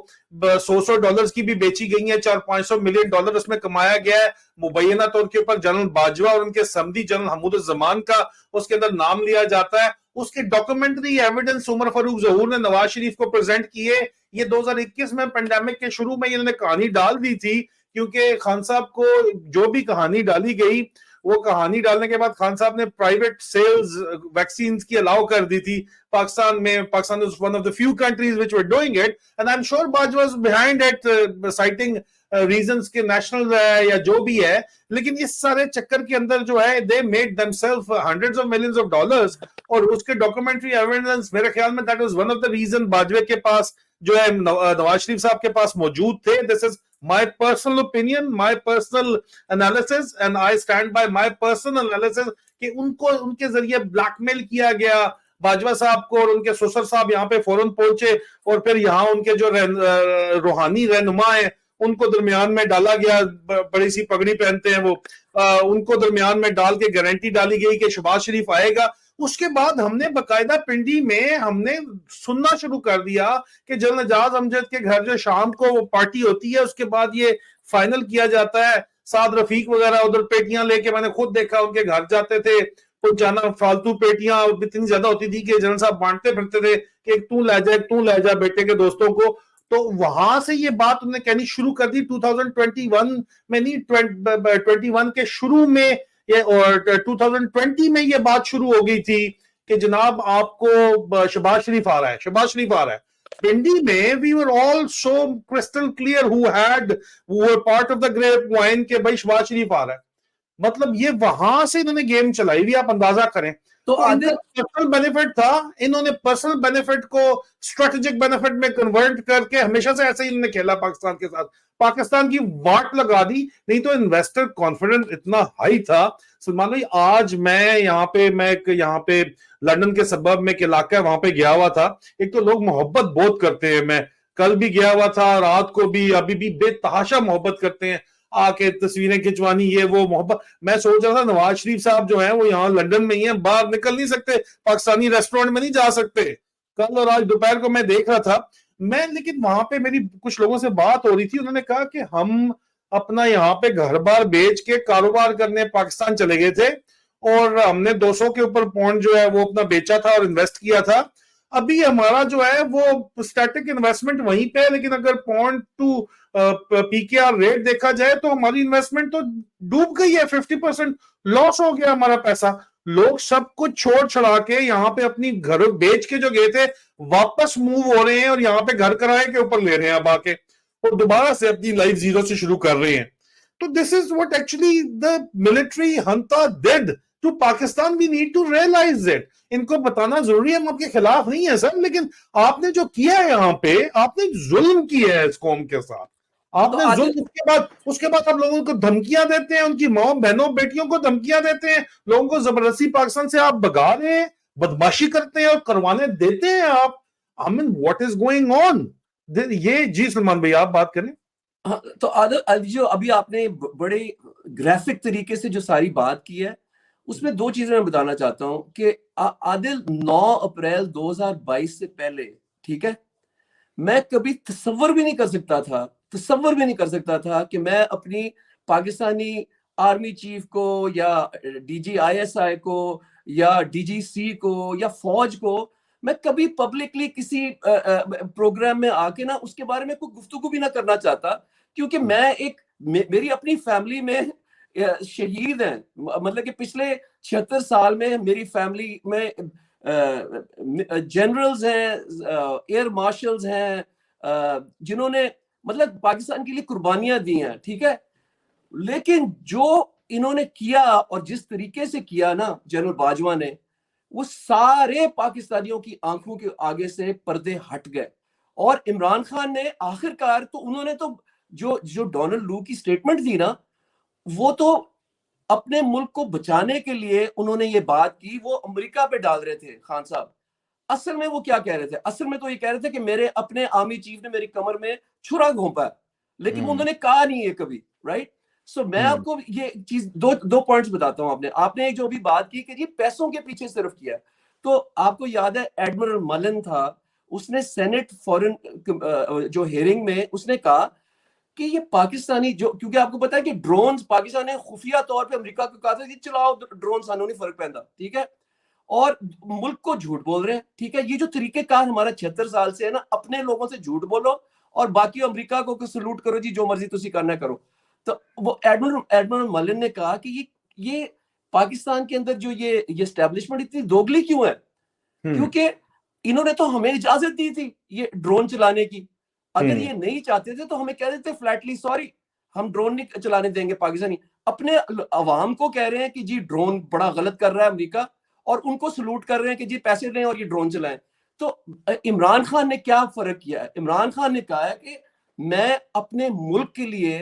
S1: $100 की भी बेची गई है, $400-500 मिलियन उसमें कमाया गया है। मुबैना तौर के ऊपर जनरल बाजवा और उनके समधी जनरल हमूदुज्जमान का उसके अंदर नाम लिया जाता है। उसके डॉक्यूमेंट्री एविडेंस उमर फारूक जहूर ने नवाज शरीफ को प्रेजेंट किए। ये 2021 में पेंडेमिक के शुरू में इन्होंने कहानी डाल दी थी, क्योंकि खान साहब को जो भी कहानी डाली गई, वो कहानी डालने के बाद खान साहब ने प्राइवेट सेल्स वैक्सीन की अलाउ कर दी थी पाकिस्तान में। Pakistan is one of the few countries which were doing it, and I am sure Bajwa was behind it, citing reasons के नेशनल या जो भी है। लेकिन इस सारे चक्कर के अंदर जो है they made themselves hundreds of millions of dollars, और उसके डॉक्यूमेंट्री एविडेंस मेरे ख्याल में that was one of the reason Bajwa के पास जो है नवाज शरीफ साहब के पास मौजूद थे। This is my personal opinion, my personal analysis, and I stand by my personal analysis कि उनको उनके जरिए ब्लैकमेल किया गया, बाजवा साहब को और उनके ससुर साहब यहाँ पे फौरन पहुंचे और फिर यहाँ उनके जो रूहानी रहनुमा है उनको दरमियान में डाला गया, बड़ी सी पगड़ी पहनते हैं वो, उनको दरमियान में डाल के गारंटी डाली गई कि शहबाज शरीफ आएगा। उसके बाद हमने बकायदा पिंडी में हमने सुनना शुरू कर दिया कि जनरल एजाज अमजद के घर जो शाम को पार्टी होती है उसके बाद ये फाइनल किया जाता है। साद रफीक वगैरह उधर पेटियां लेके, मैंने खुद देखा उनके घर जाते थे पहुंचाना, फालतू पेटियां इतनी ज्यादा होती थी कि जनरल साहब बांटते फिरते थे कि तू ले जा बेटे के दोस्तों को। तो वहां से ये बात उन्होंने कहनी शुरू कर दी 2021 में, नहीं 21 के शुरू में ये, और 2020 में ये बात शुरू हो गई थी कि जनाब आपको शहबाज शरीफ आ रहा है, शहबाज शरीफ आ रहा है। पिंडी में we were all so crystal clear who were part of the grapevine के भाई शहबाज शरीफ आ रहा है। मतलब ये वहां से इन्होंने गेम चलाई हुई, आप अंदाजा करें। तो इनका पर्सनल बेनिफिट था, इन्होंने पर्सनल बेनिफिट को स्ट्रेटेजिक बेनिफिट में कन्वर्ट करके हमेशा से ऐसे ही इन्होंने खेला पाकिस्तान के साथ, पाकिस्तान की वाट लगा दी। नहीं तो इन्वेस्टर कॉन्फिडेंस इतना हाई था सलमान भाई। आज मैं यहाँ पे लंदन के सबब में एक इलाका है वहां पे गया हुआ था। एक तो लोग मोहब्बत बहुत करते हैं, मैं कल भी गया हुआ था, रात को भी, अभी भी बेतहाशा मोहब्बत करते हैं, आके तस्वीरें खिंचवानी, ये वो मोहब्बत। मैं सोच रहा था नवाज शरीफ साहब जो है वो यहाँ लंदन में ही है, बाहर निकल नहीं सकते, पाकिस्तानी रेस्टोरेंट में नहीं जा सकते। कल और आज दोपहर को मैं देख रहा था मैं, लेकिन वहां पे मेरी कुछ लोगों से बात हो रही थी, उन्होंने कहा कि हम अपना यहाँ पे घर बार बेच के कारोबार करने पाकिस्तान चले गए थे और हमने 200 के ऊपर पौंड जो है वो अपना बेचा था और इन्वेस्ट किया था। अभी हमारा जो है वो स्टैटिक इन्वेस्टमेंट वहीं पे है, लेकिन अगर पौंड टू पीकेआर रेट देखा जाए तो हमारी इन्वेस्टमेंट तो डूब गई है, 50% लॉस हो गया हमारा पैसा। लोग सब कुछ छोड़ छड़ा के यहाँ पे अपनी घर बेच के जो गए थे वापस मूव हो रहे हैं और यहाँ पे घर किराए के ऊपर ले रहे हैं अब आके, और दोबारा से अपनी लाइफ जीरो से शुरू कर रहे हैं। तो this is what actually the military junta did to Pakistan. We need to realize it. इनको बताना जरूरी है, हम आपके खिलाफ नहीं है सर, लेकिन आपने जो किया है यहाँ पे, आपने जुल्म किया है इस कौम के साथ, आपने तो जुल्म। उसके बाद आप लोगों को धमकियां देते हैं, उनकी माओ बहनों बेटियों को धमकियां देते हैं, लोगों को जबरदस्ती पाकिस्तान से आप भगा रहे हैं, बदमाशी करते हैं और करवाने देते हैं आप। I mean what is going on? ये जी सलमान भाई आप बात करें।
S2: तो आदिल जो अभी आपने बड़े ग्राफिक तरीके से जो सारी बात की है, उसमें दो चीजें मैं बताना चाहता हूं कि आदिल 9 अप्रैल 2022 से पहले, ठीक है, मैं कभी तसव्वुर भी नहीं कर सकता था कि मैं अपनी पाकिस्तानी आर्मी चीफ को या DGISI को या DGC को या फौज को मैं कभी पब्लिकली किसी प्रोग्राम में आके ना उसके बारे में कोई गुफ्तगू भी ना करना चाहता, क्योंकि मैं मेरी अपनी फैमिली में शहीद हैं। मतलब कि पिछले 76 साल में मेरी फैमिली में जनरल्स हैं, एयर मार्शल्स हैं, जिन्होंने मतलब पाकिस्तान के लिए कुर्बानियां दी हैं, ठीक है। लेकिन जो इन्होंने किया और जिस तरीके से किया ना जनरल बाजवा ने, वो सारे पाकिस्तानियों की आंखों के आगे से पर्दे हट गए। और इमरान खान ने आखिरकार तो उन्होंने तो जो डोनाल्ड लू की स्टेटमेंट थी ना, वो तो अपने मुल्क को बचाने के लिए उन्होंने ये बात की, वो अमेरिका पे डाल रहे थे खान साहब। असल में वो क्या कह रहे थे? असल में तो ये कह रहे थे कि मेरे अपने आर्मी चीफ ने मेरी कमर में छुरा घोंपा है, लेकिन उन्होंने कहा नहीं है कभी, राइट। सो मैं आपको ये चीज दो पॉइंट्स बताता हूं। आपने जो भी बात की कि ये पैसों के पीछे सिर्फ किया, तो आपको याद है एडमिरल मलन था, उसने सेनेट फॉरेन जो हियरिंग में उसने कहा कि ये पाकिस्तानी जो, क्योंकि आपको पता है कि ड्रोन्स पाकिस्तान ने खुफिया तौर पे अमेरिका को कहा था कि चलाओ ड्रोन, सानू नहीं फर्क पैंदा, ठीक है, और मुल्क को झूठ बोल रहे हैं, ठीक है। ये जो तरीकेकार हमारा 76 साल से है ना, अपने लोगों से झूठ बोलो और बाकी अमेरिका को सलूट करो जी, जो मर्जी तुसी करना करो। तो वो एडमिरल मलिन ने कहा कि ये पाकिस्तान के अंदर जो ये एस्टेब्लिशमेंट इतनी दोगली क्यों है, क्योंकि इन्होंने तो हमें इजाजत दी थी ये ड्रोन चलाने की। अगर ये नहीं चाहते थे तो हमें कह देते फ्लैटली, सॉरी हम ड्रोन नहीं चलाने देंगे पाकिस्तानी। अपने अवाम को कह रहे हैं कि जी ड्रोन बड़ा गलत कर रहा है अमेरिका, और उनको सलूट कर रहे हैं कि जी पैसे दें और ये ड्रोन चलाएं। तो इमरान खान ने क्या फर्क किया है? इमरान खान ने कहा है कि मैं अपने मुल्क के लिए,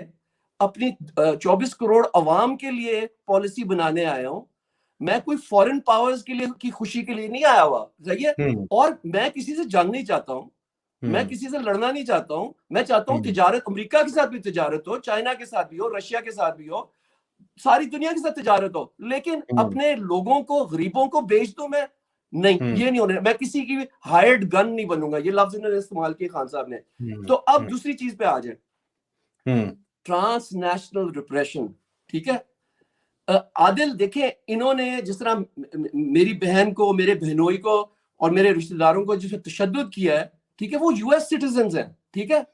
S2: अपनी 24 करोड़ अवाम के लिए पॉलिसी बनाने आया हूं। मैं कोई फॉरेन पावर्स के लिए की खुशी के लिए नहीं आया हुआ, सही है। और मैं किसी से जंग नहीं चाहता हूँ, मैं किसी से लड़ना नहीं चाहता हूँ। मैं चाहता हूँ तिजारत, अमेरिका के साथ भी तिजारत हो, चाइना के साथ भी हो, रशिया के साथ भी हो, सारी दुनिया के साथ तिजारत हो, लेकिन अपने लोगों को, गरीबों को बेच दो। मैं नहीं, ये नहीं होने, मैं किसी की हायर्ड गन नहीं बनूंगा। ये लफ्ज इन्होंने इस्तेमाल किए खान साहब ने। तो अब दूसरी चीज पे आ जाए, ट्रांसनेशनल रिप्रेशन, ठीक है। आदिल देखे, इन्होंने जिस तरह मेरी बहन को, मेरे बहनोई को और मेरे रिश्तेदारों को जिस तशद्दुद किया है, ठीक है, वो यूएस सिटीजन हैं, ठीक है,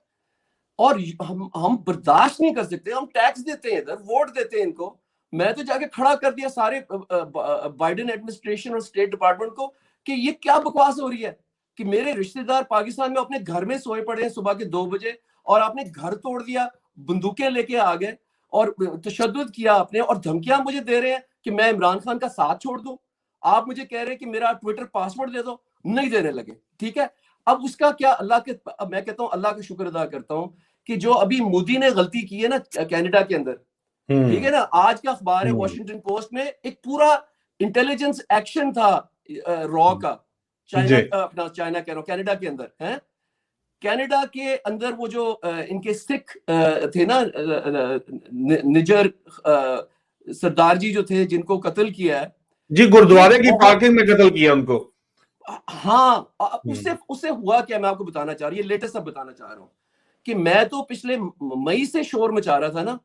S2: और हम बर्दाश्त नहीं कर सकते। हम टैक्स देते हैं इधर, वोट देते हैं इनको। मैं तो जाके खड़ा कर दिया सारे बाइडेन एडमिनिस्ट्रेशन और स्टेट डिपार्टमेंट को कि ये क्या बकवास हो रही है कि मेरे रिश्तेदार पाकिस्तान में अपने घर में सोए पड़े हैं सुबह के 2 बजे, और आपने घर तोड़ दिया, बंदूकें लेके आ गए और तशद्दुद किया आपने, और धमकियां मुझे दे रहे हैं कि मैं इमरान खान का साथ छोड़ दूं। आप मुझे कह रहे हैं कि मेरा ट्विटर पासवर्ड दे दो, नहीं देने लगे, ठीक है। अब उसका क्या, अल्लाह के, मैं कहता हूं अल्लाह का शुक्र अदा करता हूं कि जो अभी मोदी ने गलती की है ना कनाडा के अंदर, ठीक है ना, आज का अखबार है वॉशिंगटन पोस्ट में, एक पूरा इंटेलिजेंस एक्शन था रॉ का, चाइना, अपना चाइना कह रहा हूं, कनाडा के अंदर है। कनाडा के अंदर वो जो इनके सिख थे ना, निजर सरदार जी जो थे, जिनको कत्ल किया है
S1: जी, गुरुद्वारे की पार्किंग में कत्ल किया उनको।
S2: हाँ, उससे उससे हुआ क्या, मैं आपको बताना चाह रहा हूँ, ये लेटेस्ट अब बताना चाह रहा हूँ कि मैं तो पिछले मई से शोर मचा रहा था ना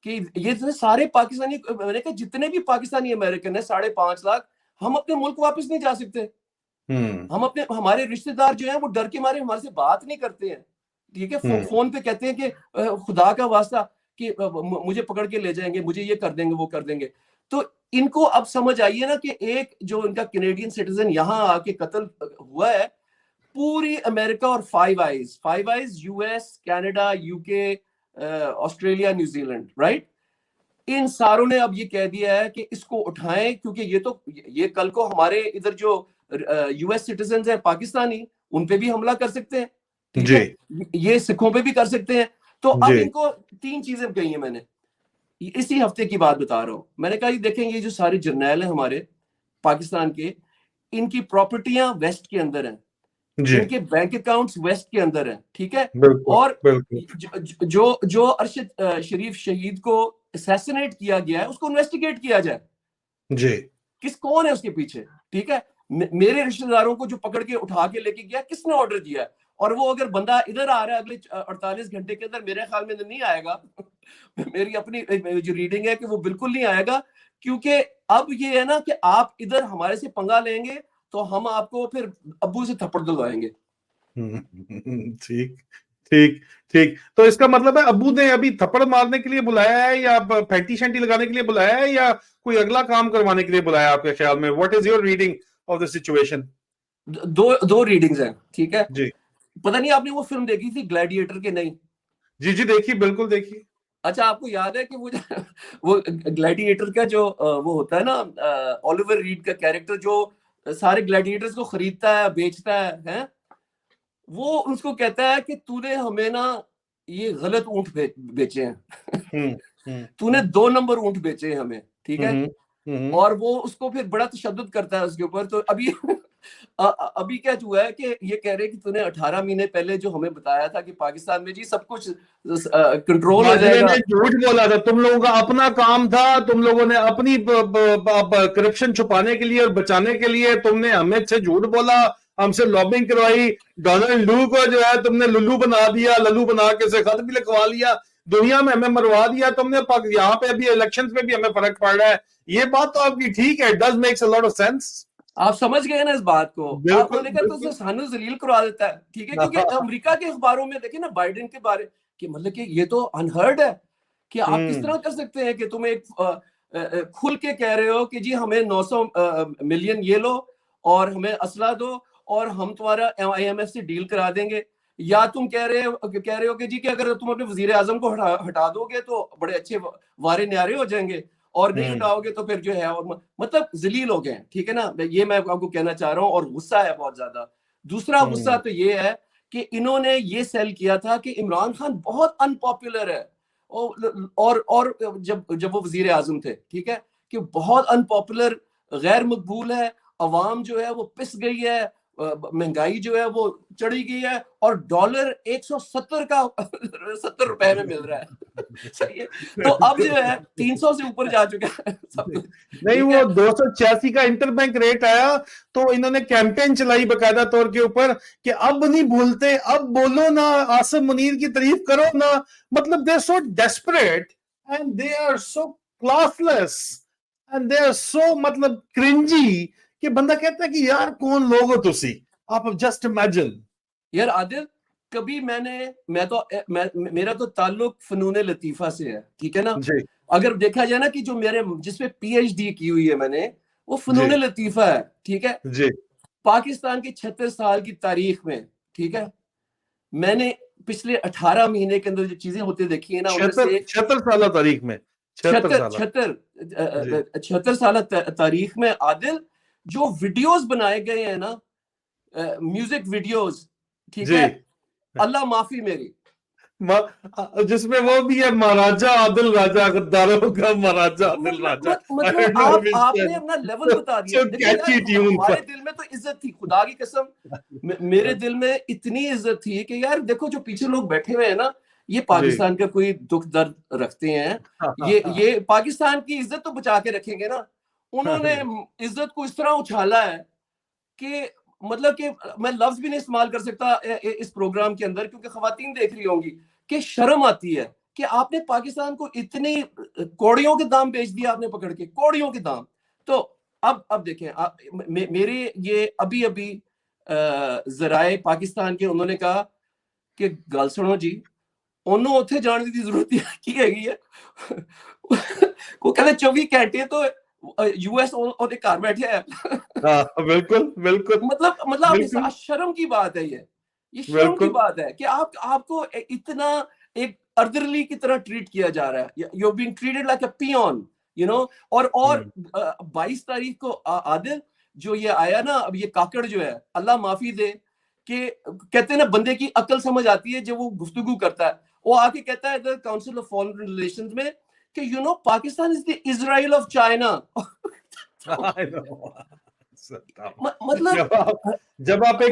S2: कि ये सारे पाकिस्तानी, मैंने कहा जितने भी पाकिस्तानी अमेरिकन है 5.5 लाख, हम अपने मुल्क वापस नहीं जा सकते। हम अपने, हमारे रिश्तेदार जो हैं वो डर के मारे हमारे से बात नहीं करते हैं, ठीक है। फोन पे कहते हैं कि खुदा का वास्ता कि मुझे पकड़ के ले जाएंगे, मुझे ये कर देंगे, वो कर देंगे। तो इनको अब समझ आई है ना कि एक जो इनका कैनेडियन सिटीजन यहाँ आके कत्ल हुआ है, पूरी अमेरिका और five eyes US, Canada, UK, Australia, New Zealand, right, इन सारों ने अब ये कह दिया है कि इसको उठाएं, क्योंकि ये कल को हमारे इधर जो यूएस सिटीजन हैं पाकिस्तानी, उन पे भी हमला कर सकते हैं, ठीक है, ये सिखों पे भी कर सकते हैं। तो अब इनको 3 चीजें कही है मैंने, इसी हफ्ते की बात बता रहा हूं। मैंने कहा ये देखेंगे, ये जो सारे जर्नैल हैं हमारे पाकिस्तान के, इनकी प्रॉपर्टियां वेस्ट के अंदर हैं, इनके बैंक अकाउंट्स वेस्ट के अंदर हैं, ठीक है। और जो अरशद शरीफ शहीद को असैसिनेट किया गया है, उसको इन्वेस्टिगेट किया जाए जी, कौन है उसके पीछे, ठीक है। मेरे रिश्तेदारों को जो पकड़ के उठा के लेके गया, किसने ऑर्डर दिया है? और वो अगर बंदा इधर आ रहा है अगले 48 घंटे के अंदर, मेरे ख्याल में नहीं आएगा मेरी अपनी जो रीडिंग है कि वो बिल्कुल नहीं आएगा, क्योंकि अब ये है ना कि आप इधर हमारे से पंगा लेंगे तो हम आपको फिर अब्बू से थप्पड़ दिलवाएंगे।
S1: ठीक ठीक ठीक, तो इसका मतलब है अब्बू ने अभी थप्पड़ मारने के लिए बुलाया है, या फैंटी शैंटी लगाने के लिए बुलाया है, या कोई अगला काम करवाने के लिए बुलाया आपके ख्याल में? What is your reading of the situation?
S2: दो रीडिंग्स हैं, ठीक है
S1: जी।
S2: पता नहीं आपने वो फिल्म देखी थी ग्लैडिएटर के? नहीं।
S1: जी जी, देखी, बिल्कुल देखी।
S2: अच्छा, आपको याद है कि वो ग्लैडिएटर का जो वो होता है ना, ऑलिवर रीड का कैरेक्टर, जो सारे ग्लैडिएटर्स को खरीदता है, बेचता है? वो उसको कहता है कि तूने हमें ना ये गलत ऊंट बेचे हैं तूने 2 नंबर ऊंट बेचे हैं हमें, ठीक है। और वो उसको फिर बड़ा तशद्दुद करता है उसके ऊपर। तो अभी अभी क्या हुआ है कि ये कह रहे हैं कि तूने 18 महीने पहले जो हमें बताया था कि पाकिस्तान में जी सब कुछ कंट्रोल हो जाएगा,
S1: झूठ बोला था। तुम लोगों का अपना काम था, तुम लोगों ने अपनी करप्शन छुपाने के लिए और बचाने के लिए तुमने हमें से झूठ बोला, हमसे लॉबिंग करवाई, डोनाल्ड लू को जो है तुमने लुल्लू बना दिया, लल्लू बना के से खत भी लिखवा लिया, दुनिया में हमें मरवा दिया तुमने। यहाँ पे अभी इलेक्शंस में भी हमें फर्क पड़ रहा है। ये बात तो आपकी ठीक है, does makes a lot of sense.
S2: आप समझ गए ना इस बात को? आपने कहा तो सानू जलील करवा देता है, ठीक है, क्योंकि अमेरिका के अखबारों में देखिए ना बाइडेन के बारे कि मतलब कि ये तो अनहर्ड है कि आप किस तरह कर सकते हैं कि तुम एक खुल के कह रहे हो कि जी हमें 900 मिलियन ये लो और हमें असला दो और हम तुम्हारा IMF से डील करा देंगे, या तुम कह रहे हो कि जी कि अगर तुम अपने वजीर आजम को हटा दोगे तो बड़े अच्छे वारे न्यारे हो जाएंगे, और नहीं हटाओगे तो फिर जो है, और मतलब जलील हो गए, ठीक है ना। ये मैं आपको कहना चाह रहा हूँ, और गुस्सा है बहुत ज्यादा। दूसरा गुस्सा तो ये है कि इन्होंने ये सेल किया था कि इमरान खान बहुत अनपॉपुलर है, और जब वो वजीर आजम थे, ठीक है, कि बहुत अनपॉपुलर गैर मकबूल है, अवाम जो है वो पिस गई है, महंगाई जो है वो चढ़ी गई है, और डॉलर 170 का 70 रुपए में मिल रहा है। सही है, तो अब जो है 300 से ऊपर जा चुका है सब कुछ,
S1: नहीं,
S2: ठीक
S1: वो
S2: है।
S1: 286 का इंटरबैंक रेट आया तो इन्होंने कैंपेन चलाई बकायदा तौर के ऊपर कि अब नहीं भूलते, अब बोलो ना, आसिम मुनीर की तारीफ करो ना। मतलब they are so desperate and they are so classless and they are so मतलब क्रिंजी कि बंदा कहता है कि यार कौन लोग हो तुसी, आप जस्ट इमेजिन।
S2: यार आदिल, कभी मेरा तो ताल्लुक फनून लतीफा से है, ठीक है ना।
S1: जी
S2: अगर देखा जाए ना कि जो मेरे जिसमें पीएचडी की हुई है मैंने, वो
S1: जी
S2: फनून लतीफा है, ठीक है।
S1: जी।
S2: पाकिस्तान की 36 साल की तारीख में, ठीक है, मैंने पिछले 18 महीने के अंदर जो चीजें होती देखी है ना, उनमें
S1: 76
S2: से
S1: 76 साल तारीख में, 76
S2: 76
S1: साल।
S2: 76
S1: जी
S2: 76 साल तारीख में आदिल, जो वीडियोस बनाए गए हैं ना, म्यूजिक वीडियोस, ठीक
S1: जी।
S2: है, अल्लाह माफी मेरी।
S1: जिसमें वो भी है, महाराजा आदिल राजा, गद्दारों का महाराजा आदिल राजा। I
S2: मतलब
S1: don't know which
S2: आपने
S1: one.
S2: अपना लेवल बता दिया।
S1: So
S2: देखो यार,
S1: catchy tune
S2: हमारे
S1: पर।
S2: दिल में तो इज्जत थी, खुदा की कसम, मेरे दिल में इतनी इज्जत थी कि यार देखो जो पीछे लोग बैठे हुए हैं ना, ये
S1: जी
S2: पाकिस्तान का कोई दुख दर्द रखते हैं, ये पाकिस्तान की इज्जत तो बचा के रखेंगे ना। उन्होंने इज्जत को इस तरह उछाला है कि मतलब कि मैं लफ्ज भी नहीं इस्तेमाल कर सकता इस प्रोग्राम के अंदर, क्योंकि खवातीन देख रही होंगी कि शर्म आती है कि आपने पाकिस्तान को इतनी कौड़ियों के दाम बेच दिया, आपने पकड़ के कौड़ियों के दाम। तो अब देखें मेरे ये अभी अभी जराए पाकिस्तान के उन्होंने कहा कि गल सुनो जी, ਉਹਨੂੰ ਉੱਥੇ ਜਾਣ ਦੀ ਜ਼ਰੂਰਤ ਕੀ ਹੈਗੀ ਹੈ। ਉਹ ਕਹਿੰਦੇ 24 ਘੰਟੇ तो यूएस ਉਹਦੇ ਘਰ बैठे है।
S1: हाँ बिल्कुल बिल्कुल
S2: मतलब
S1: बिल्कुल
S2: शर्म की बात है, ये शर्म की
S1: बिल्कुल।
S2: बात है कि आपको इतना एक अर्दरली की तरह ट्रीट किया जा रहा है, you being treated like a peon, you know. और 22 तारीख को आदिल जो ये आया ना, अब ये काकड़ जो है, अल्लाह माफी दे, कि कहते हैं ना बंदे की अकल समझ आती है जब वो गुफ्तगू करता है। वो आके कहता है इधर काउंसिल ऑफ फॉरेन रिलेशंस में कि you know Pakistan is the Israel of China.
S1: I know.
S2: मतलब
S1: जब आप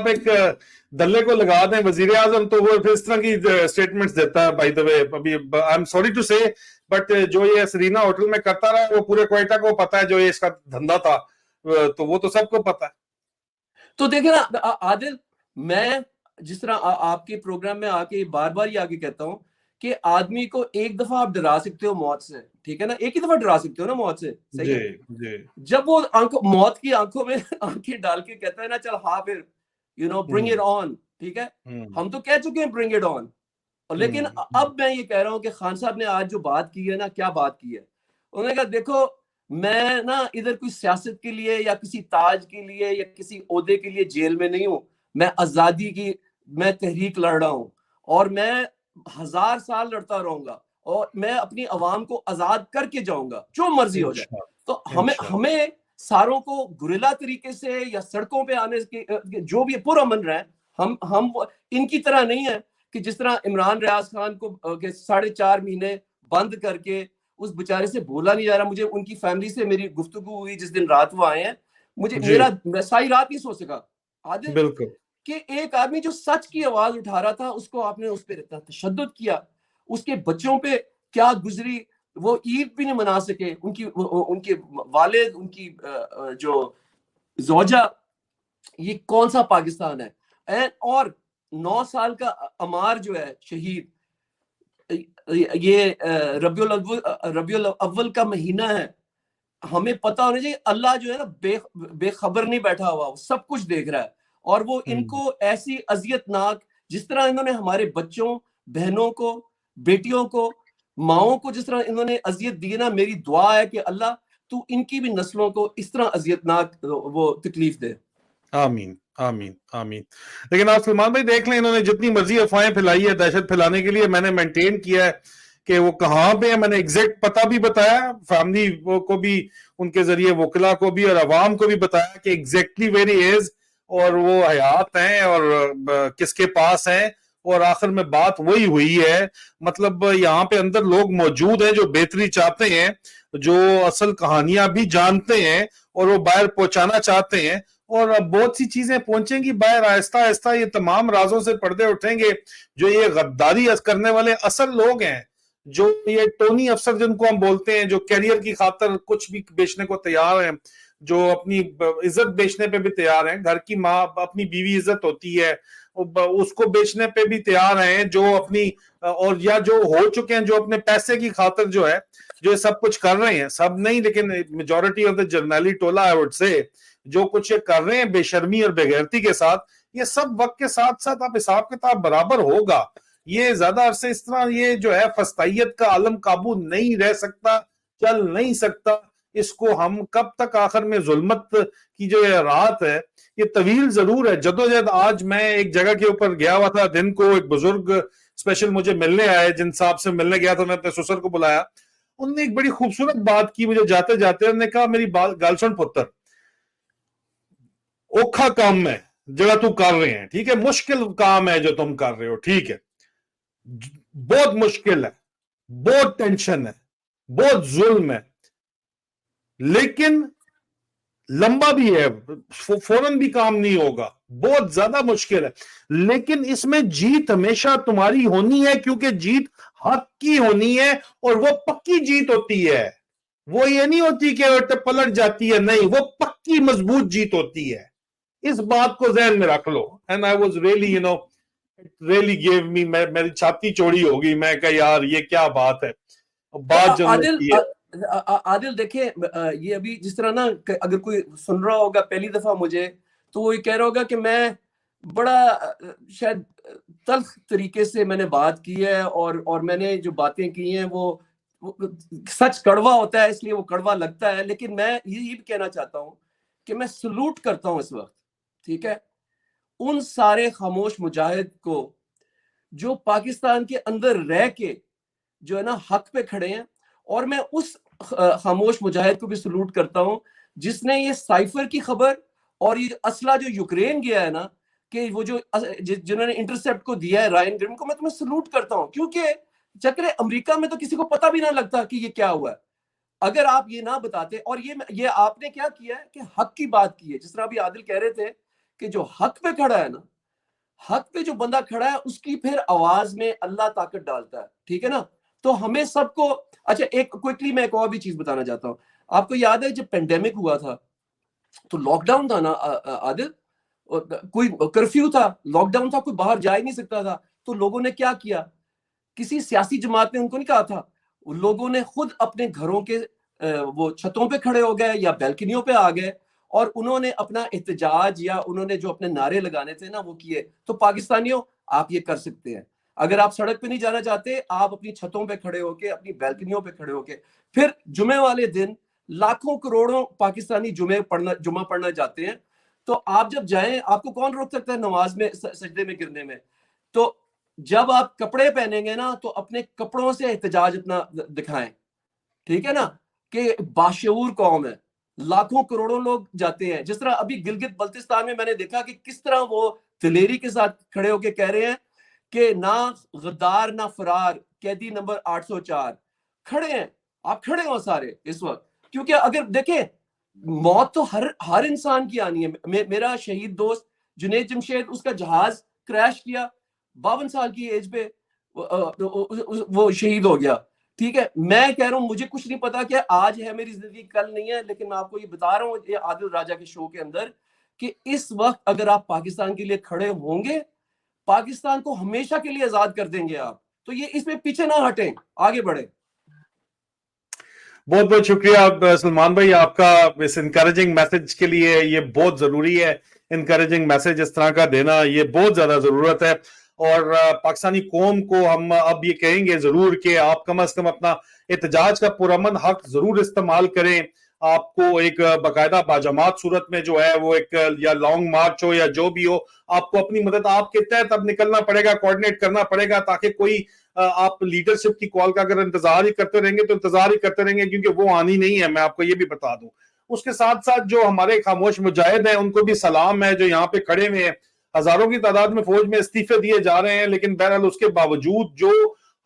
S1: एक दल्ले को लगा दें वजीर आजम, तो वो फिर इस तरह की स्टेटमेंट्स देता है। बाय द वे, अभी आई एम सॉरी टू से, बट जो ये सरीना होटल में करता रहा, वो पूरे क्वेटा को पता है, जो ये इसका धंधा था, तो वो तो सबको पता है।
S2: तो देखे ना आदिल, मैं जिस तरह आपके प्रोग्राम में आके बार बार ही आके कहता हूं कि आदमी को एक दफा आप डरा सकते हो मौत से, ठीक है ना, एक ही दफा डरा सकते हो ना मौत से, सही
S1: जी
S2: है।
S1: जी।
S2: जब वो मौत की आंखों में आंखें डाल के कहता है ना, चल हाँ फिर you know bring it on, ठीक है। हम तो कह चुके हैं ब्रिंग इट ऑन, लेकिन अब मैं ये कह रहा हूं कि खान साहब ने आज जो बात की है ना, क्या बात की है। उन्होंने कहा देखो, मैं ना इधर कोई सियासत के लिए या किसी ताज के लिए या किसी ओहदे के लिए जेल में नहीं हूं, मैं आजादी की मैं तहरीक लड़ रहा हूं, और मैं 1000 साल लड़ता रहूंगा, और मैं अपनी आवाम को आजाद करके जाऊंगा जो मर्जी हो जाए। तो हमें सारों को गुरिल्ला तरीके से या सड़कों पे आने के जो भी पुरअमन रहे, हम इनकी तरह नहीं है कि जिस तरह इमरान रियाज खान को 4.5 महीने बंद करके उस बेचारे से बोला नहीं जा रहा। मुझे उनकी फैमिली से मेरी गुफ्तगू हुई जिस दिन रात वो आए हैं, मैं सारी रात नहीं सो सका आदिल,
S1: बिल्कुल
S2: कि एक आदमी जो सच की आवाज उठा रहा था, उसको आपने उस पर इतना तशद्दुद किया, उसके बच्चों पे क्या गुजरी, वो ईद भी नहीं मना सके, उनके वालिद, उनकी जो जोजा, ये कौन सा पाकिस्तान है। और 9 साल का अमार जो है शहीद, ये रबियुल अव्वल का महीना है, हमें पता होना चाहिए अल्लाह जो है ना बेखबर नहीं बैठा हुआ, वो सब कुछ देख रहा है। और वो इनको ऐसी अजियतनाक, जिस तरह इन्होंने हमारे बच्चों, बहनों को, बेटियों को, माओं को जिस तरह इन्होंने अजियत दी ना, मेरी दुआ है कि अल्लाह तू इनकी भी नस्लों को इस तरह अजियतनाक वो तकलीफ दे।
S1: आमीन आमीन आमीन। लेकिन आप सलमान भाई देख लें, इन्होंने जितनी मर्जी अफवाहें फैलाई है दहशत फैलाने के लिए, मैंने मेंटेन किया है कि वो कहाँ पे है। मैंने एग्जैक्ट पता भी बताया, फैमिली को भी, उनके जरिए वकला को भी और अवाम को भी बताया कि एग्जैक्टली वेर ही इज, और वो हयात हैं और किसके पास हैं, और आखिर में बात वही हुई है। मतलब यहाँ पे अंदर लोग मौजूद हैं जो बेहतरी चाहते हैं, जो असल कहानियां भी जानते हैं और वो बाहर पहुंचाना चाहते हैं। और अब बहुत सी चीजें पहुंचेंगी बाहर आहिस्ता आहिस्ता, ये तमाम राजों से पर्दे उठेंगे। जो ये गद्दारी करने वाले असल लोग हैं, जो ये टोनी अफसर जिनको हम बोलते हैं, जो कैरियर की खातर कुछ भी बेचने को तैयार हैं, जो अपनी इज्जत बेचने पे भी तैयार हैं, घर की माँ अपनी बीवी इज्जत होती है उसको बेचने पे भी तैयार हैं, जो अपनी और या जो हो चुके हैं, जो अपने पैसे की खातर जो है जो सब कुछ कर रहे हैं, सब नहीं लेकिन मेजोरिटी ऑफ द जर्नैली टोला आई वुड से, जो कुछ ये कर रहे हैं बेशर्मी और बेगैरती के साथ, ये सब वक्त के साथ साथ आप हिसाब किताब बराबर होगा। ये ज्यादा अरसे इस तरह ये जो है फस्तायत का आलम काबू नहीं रह सकता, चल नहीं सकता। इसको हम कब तक आखिर में जुल्मत की जो ये रात है ये तवील जरूर है जदोजहद। आज मैं एक जगह के ऊपर गया हुआ था, दिन को एक बुजुर्ग स्पेशल मुझे मिलने आए, जिन साहब से मिलने गया था मैं अपने ससुर को बुलाया। उनने एक बड़ी खूबसूरत बात की मुझे जाते जाते, उन्होंने कहा मेरी गाल सुन पुत्र, औखा काम है जरा तू कर रहे हैं, ठीक है, मुश्किल काम है जो तुम कर रहे हो, ठीक है, बहुत मुश्किल है, बहुत टेंशन है, बहुत जुल्म है, लेकिन लंबा भी है, फौरन भी काम नहीं होगा, बहुत ज्यादा मुश्किल है, लेकिन इसमें जीत हमेशा तुम्हारी होनी है, क्योंकि जीत हक की होनी है और वो पक्की जीत होती है। वो ये नहीं होती कि पलट जाती है, नहीं, वो पक्की मजबूत जीत होती है। इस बात को जहन में रख लो। And I was really it really give me, मेरी छाती चौड़ी होगी, मैं कहा यार ये क्या बात है, बात जो होती है।
S2: आदिल देखिए, ये अभी जिस तरह ना, अगर कोई सुन रहा होगा पहली दफा मुझे, तो वो ये कह रहा होगा कि मैं बड़ा शायद तल्ख तरीके से मैंने बात की है, और मैंने जो बातें की हैं वो सच कड़वा होता है, इसलिए वो कड़वा लगता है। लेकिन मैं ये भी कहना चाहता हूँ कि मैं सलूट करता हूँ इस वक्त, ठीक है, उन सारे खामोश मुजाहिद को जो पाकिस्तान के अंदर रह के जो है ना हक पे खड़े हैं। और मैं उस खामोश मुजाहिद को भी सलूट करता हूं जिसने ये साइफर की खबर और ये असला जो यूक्रेन गया है ना, कि वो जो जिन्होंने इंटरसेप्ट को दिया है रायन ग्रिम को, मैं तुम्हें सलूट करता हूं, क्योंकि चक्रे अमेरिका में तो किसी को पता भी ना लगता कि ये क्या हुआ है अगर आप ये ना बताते। और ये आपने क्या किया है कि हक की बात की है, जिस तरह अभी आदिल कह रहे थे कि जो हक पे खड़ा है ना, हक पे जो बंदा खड़ा है उसकी फिर आवाज में अल्लाह ताकत डालता है, ठीक है ना। तो हमें सबको, अच्छा एक क्विकली मैं एक और भी चीज बताना चाहता हूँ। आपको याद है जब पेंडेमिक हुआ था तो लॉकडाउन था ना आदिल, कोई कर्फ्यू था, लॉकडाउन था, कोई बाहर जा ही नहीं सकता था। तो लोगों ने क्या किया, किसी सियासी जमात ने उनको नहीं कहा था, लोगों ने खुद अपने घरों के वो छतों पे खड़े हो गए या बैल्कनियों पे आ गए और उन्होंने अपना एहतजाज या उन्होंने जो अपने नारे लगाने थे ना वो किए। तो पाकिस्तानियों, आप ये कर सकते हैं। अगर आप सड़क पे नहीं जाना चाहते, आप अपनी छतों पे खड़े होके, अपनी बैल्कनियों पे खड़े होके, फिर जुमे वाले दिन लाखों करोड़ों पाकिस्तानी जुमा पढ़ना जाते हैं। तो आप जब जाएं, आपको कौन रोक सकता है नमाज में सजदे में गिरने में। तो जब आप कपड़े पहनेंगे ना, तो अपने कपड़ों से एहतजाज अपना दिखाएं, ठीक है ना, कि बाशऊर कौम है, लाखों करोड़ों लोग जाते हैं। जिस तरह अभी गिलगित बल्तिस्तान में मैंने देखा कि किस तरह वो दिलेरी के साथ खड़े होके कह रहे हैं कि ना गद्दार ना फरार, कैदी नंबर 804 खड़े हैं। आप खड़े हो सारे इस वक्त, क्योंकि अगर देखें, मौत तो हर इंसान की आनी है। मेरा शहीद दोस्त जुनैद जमशेद, उसका जहाज क्रैश किया, 52 साल की एज पे वो शहीद हो गया, ठीक है। मैं कह रहा हूं मुझे कुछ नहीं पता कि आज है मेरी जिंदगी कल नहीं है, लेकिन मैं आपको ये बता रहा हूं ये आदिल राजा के शो के अंदर कि इस वक्त अगर आप पाकिस्तान के लिए खड़े होंगे, पाकिस्तान को हमेशा के लिए आजाद कर देंगे आप। तो ये इसमें पीछे ना हटें, आगे बढ़े।
S1: बहुत बहुत शुक्रिया सलमान भाई आपका इस इनकरेजिंग मैसेज के लिए। ये बहुत जरूरी है, इनकरेजिंग मैसेज इस तरह का देना, ये बहुत ज्यादा जरूरत है। और पाकिस्तानी कौम को हम अब ये कहेंगे जरूर कि आप कम से कम अपना एहतजाज का पुरअमन हक जरूर इस्तेमाल करें। आपको एक बाकायदा बाजमात सूरत में जो है वो एक या लॉन्ग मार्च हो या जो भी हो, आपको अपनी मदद आपके तहत अब निकलना पड़ेगा, कोऑर्डिनेट करना पड़ेगा, ताकि कोई आप लीडरशिप की कॉल का अगर इंतजार ही करते रहेंगे तो इंतजार ही करते रहेंगे, क्योंकि वो आनी नहीं है, मैं आपको ये भी बता दूं। उसके साथ साथ जो हमारे खामोश मुजाहिद हैं उनको भी सलाम है जो यहाँ पे खड़े हुए हैं। हजारों की तादाद में फौज में इस्तीफे दिए जा रहे हैं, लेकिन बहरहाल उसके बावजूद जो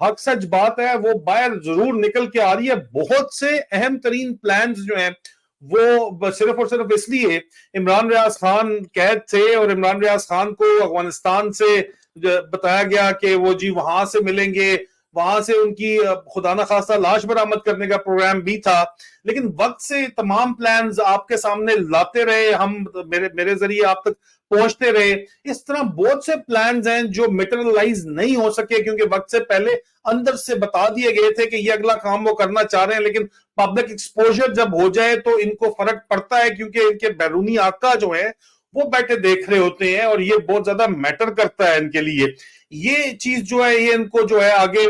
S1: हक सच बात है वो बाहर जरूर निकल के आ रही है। बहुत से अहम तरीन प्लान्स जो हैं वो सिर्फ और सिर्फ इसलिए इमरान रियाज खान कैद थे और इमरान रियाज खान को अफगानिस्तान से बताया गया कि वो जी वहां से मिलेंगे, वहां से उनकी खुदा न खास्ता लाश बरामद करने का प्रोग्राम भी था, लेकिन वक्त से तमाम प्लान्स आपके सामने लाते रहे, हम मेरे जरिए आप तक पहुंचते रहे। इस तरह बहुत से प्लान्स हैं जो मटेरियलाइज नहीं हो सके क्योंकि वक्त से पहले अंदर से बता दिए गए थे कि ये अगला काम वो करना चाह रहे हैं, लेकिन पब्लिक एक्सपोजर जब हो जाए तो इनको फर्क पड़ता है क्योंकि इनके बैरूनी आका जो है वो बैठे देख रहे होते हैं और ये बहुत ज्यादा मैटर करता है इनके लिए। ये चीज जो है ये इनको जो है आगे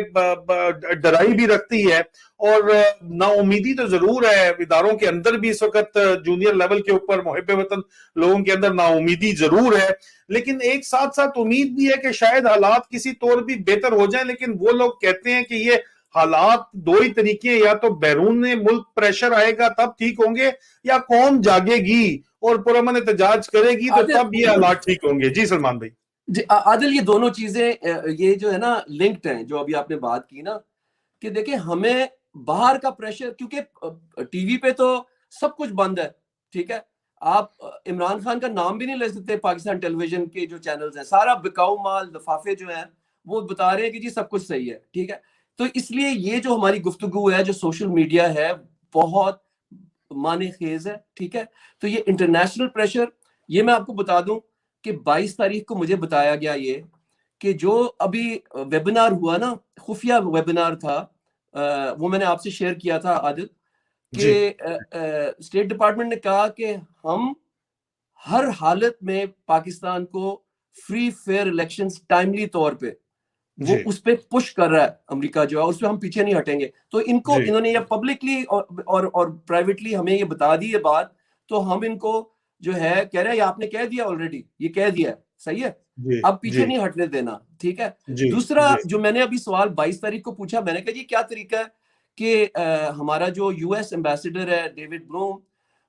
S1: डराई भी रखती है और नाउमीदी तो जरूर है इदारों के अंदर भी इस वक्त जूनियर लेवल के ऊपर मुहिब वतन लोगों के अंदर नाउमीदी जरूर है, लेकिन एक साथ साथ उम्मीद भी है कि शायद हालात किसी तौर भी बेहतर हो जाए। लेकिन वो लोग कहते हैं कि ये हालात दो ही तरीके, या तो बैरून मुल्क प्रेशर आएगा तब ठीक होंगे या कौम जागेगी और पुरअमन एहतजाज करेगी तो तब ये हालात ठीक होंगे। जी सलमान भाई।
S2: जी आदिल, ये दोनों चीजें ये जो है ना लिंक्ड हैं, जो अभी आपने बात की ना कि देखिए हमें बाहर का प्रेशर, क्योंकि टीवी पे तो सब कुछ बंद है, ठीक है, आप इमरान खान का नाम भी नहीं ले सकते। पाकिस्तान टेलीविजन के जो चैनल्स हैं सारा बिकाऊ माल लिफाफे जो हैं वो बता रहे हैं कि जी सब कुछ सही है, ठीक है। तो इसलिए ये जो हमारी गुफ्तगू है, जो सोशल मीडिया है, बहुत माने खेज है, ठीक है। तो ये इंटरनेशनल प्रेशर, ये मैं आपको बता दूं कि 22 तारीख को मुझे बताया गया ये कि जो अभी वेबिनार हुआ ना, खुफिया वेबिनार था, वो मैंने आपसे शेयर किया था आदिल, कि स्टेट डिपार्टमेंट ने कहा कि हम हर हालत में पाकिस्तान को फ्री फेयर इलेक्शंस टाइमली तौर पे वो उस पे पुश कर रहा है अमेरिका जो है, उस पे हम पीछे नहीं हटेंगे। तो इनको इन्होंने ये पब्लिकली और प्राइवेटली हमें ये बता दी ये बात, तो हम इनको जो है कह रहे हैं आपने कह दिया ऑलरेडी, ये कह दिया है, सही है, अब पीछे नहीं हटने देना, ठीक है। दूसरा जो मैंने अभी सवाल 22 तारीख को पूछा, मैंने कहा जी क्या तरीका है कि हमारा जो यूएस एम्बेसडर है डेविड ब्लूम,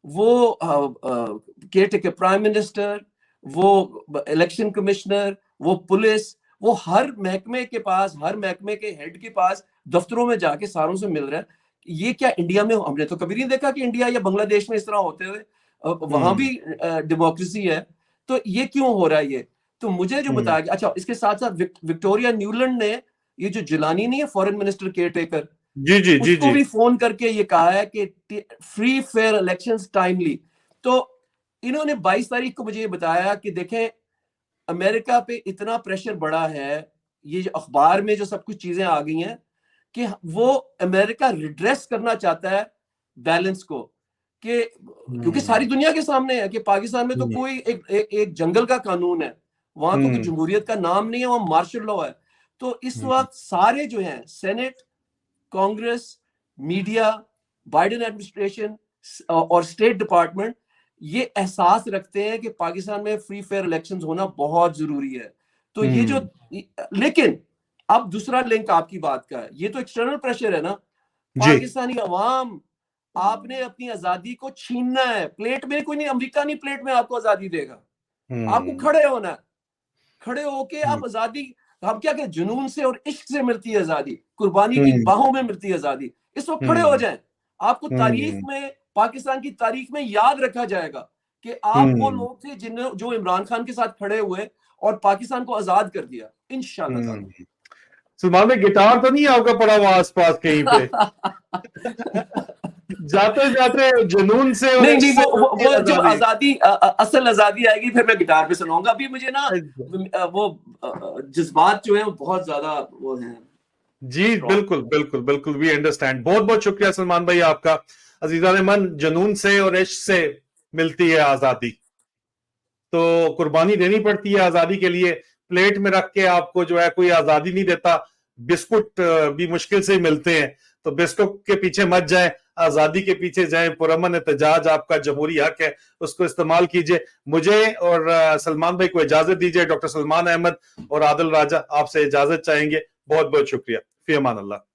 S2: वो केयर टेकर प्राइम मिनिस्टर, वो इलेक्शन कमिश्नर, वो पुलिस, वो हर महकमे के पास, हर महकमे के हेड के पास दफ्तरों में जाके सारों से मिल रहा है। ये क्या इंडिया में, हमने तो कभी नहीं देखा कि इंडिया या बांग्लादेश में इस तरह होते हुए, वहां भी डेमोक्रेसी है, तो ये क्यों हो रहा है ये। तो मुझे जो बताया गया, अच्छा इसके साथ साथ विक्टोरिया न्यूलैंड ने, ये जो जिलानी नहीं है फॉरेन मिनिस्टर केयर टेकर, उसको भी फोन करके ये कहा है कि फ्री फेयर इलेक्शंस टाइमली। तो इन्होंने 22 तारीख को मुझे ये बताया कि देखें अमेरिका पे इतना प्रेशर बढ़ा है, ये जो अखबार में जो सब कुछ चीजें आ गई हैं कि वो अमेरिका रिड्रेस करना चाहता है बैलेंस को, कि क्योंकि सारी दुनिया के सामने है कि पाकिस्तान में तो कोई एक जंगल का कानून है, वहां तो कोई जमहूरियत का नाम नहीं है, वहां मार्शल लॉ है। तो इस वक्त सारे जो हैं senate, Congress, media, Biden administration और स्टेट डिपार्टमेंट ये एहसास रखते हैं कि पाकिस्तान में फ्री फेयर इलेक्शंस होना बहुत जरूरी है। तो ये जो, लेकिन अब दूसरा लिंक आपकी बात का है, ये तो एक्सटर्नल प्रेशर है ना, पाकिस्तानी अवाम, आपने अपनी आजादी को छीनना है, प्लेट में कोई नहीं, अमेरिका नहीं प्लेट में आपको आजादी देगा, आपको खड़े होना है, खड़े होके आप आजादी, हम क्या कहते, जुनून से और इश्क से मिलती है आजादी, कुर्बानी की बाहों में मिलती है आजादी। इस वक्त खड़े हो जाएं, आपको तारीख में, पाकिस्तान की तारीख में याद रखा जाएगा कि आप वो लोग थे जिन्होंने, जो इमरान खान के साथ खड़े हुए और पाकिस्तान को आजाद कर दिया। इंशाल्लाह।
S1: सलमान में गिटार तो नहीं आपका पड़ा हुआ आसपास कहीं पे? जाते जाते जुनून से,
S2: नहीं वो जब आजादी, असल आजादी आएगी फिर मैं गिटार पे सुनाऊंगा। अभी मुझे ना वो जज्बात जो है वो बहुत ज्यादा वो है।
S1: जी बिल्कुल बिल्कुल बिल्कुल, वी अंडरस्टैंड। बहुत बहुत शुक्रिया सलमान भाई आपका। अजीजान मन, जुनून से और इश्क से मिलती है आजादी, तो कुर्बानी देनी पड़ती है आजादी के लिए। प्लेट में रख के आपको जो है कोई आजादी नहीं देता, बिस्कुट भी मुश्किल से मिलते हैं, तो बिस्कुट के पीछे मत जाएं, आजादी के पीछे जाएं। पुरअमन एहतजाज आपका जमहूरी हक है, उसको इस्तेमाल कीजिए। मुझे और सलमान भाई को इजाजत दीजिए। डॉक्टर सलमान अहमद और आदिल राजा आपसे इजाजत चाहेंगे। बहुत बहुत शुक्रिया। फी अमान अल्लाह।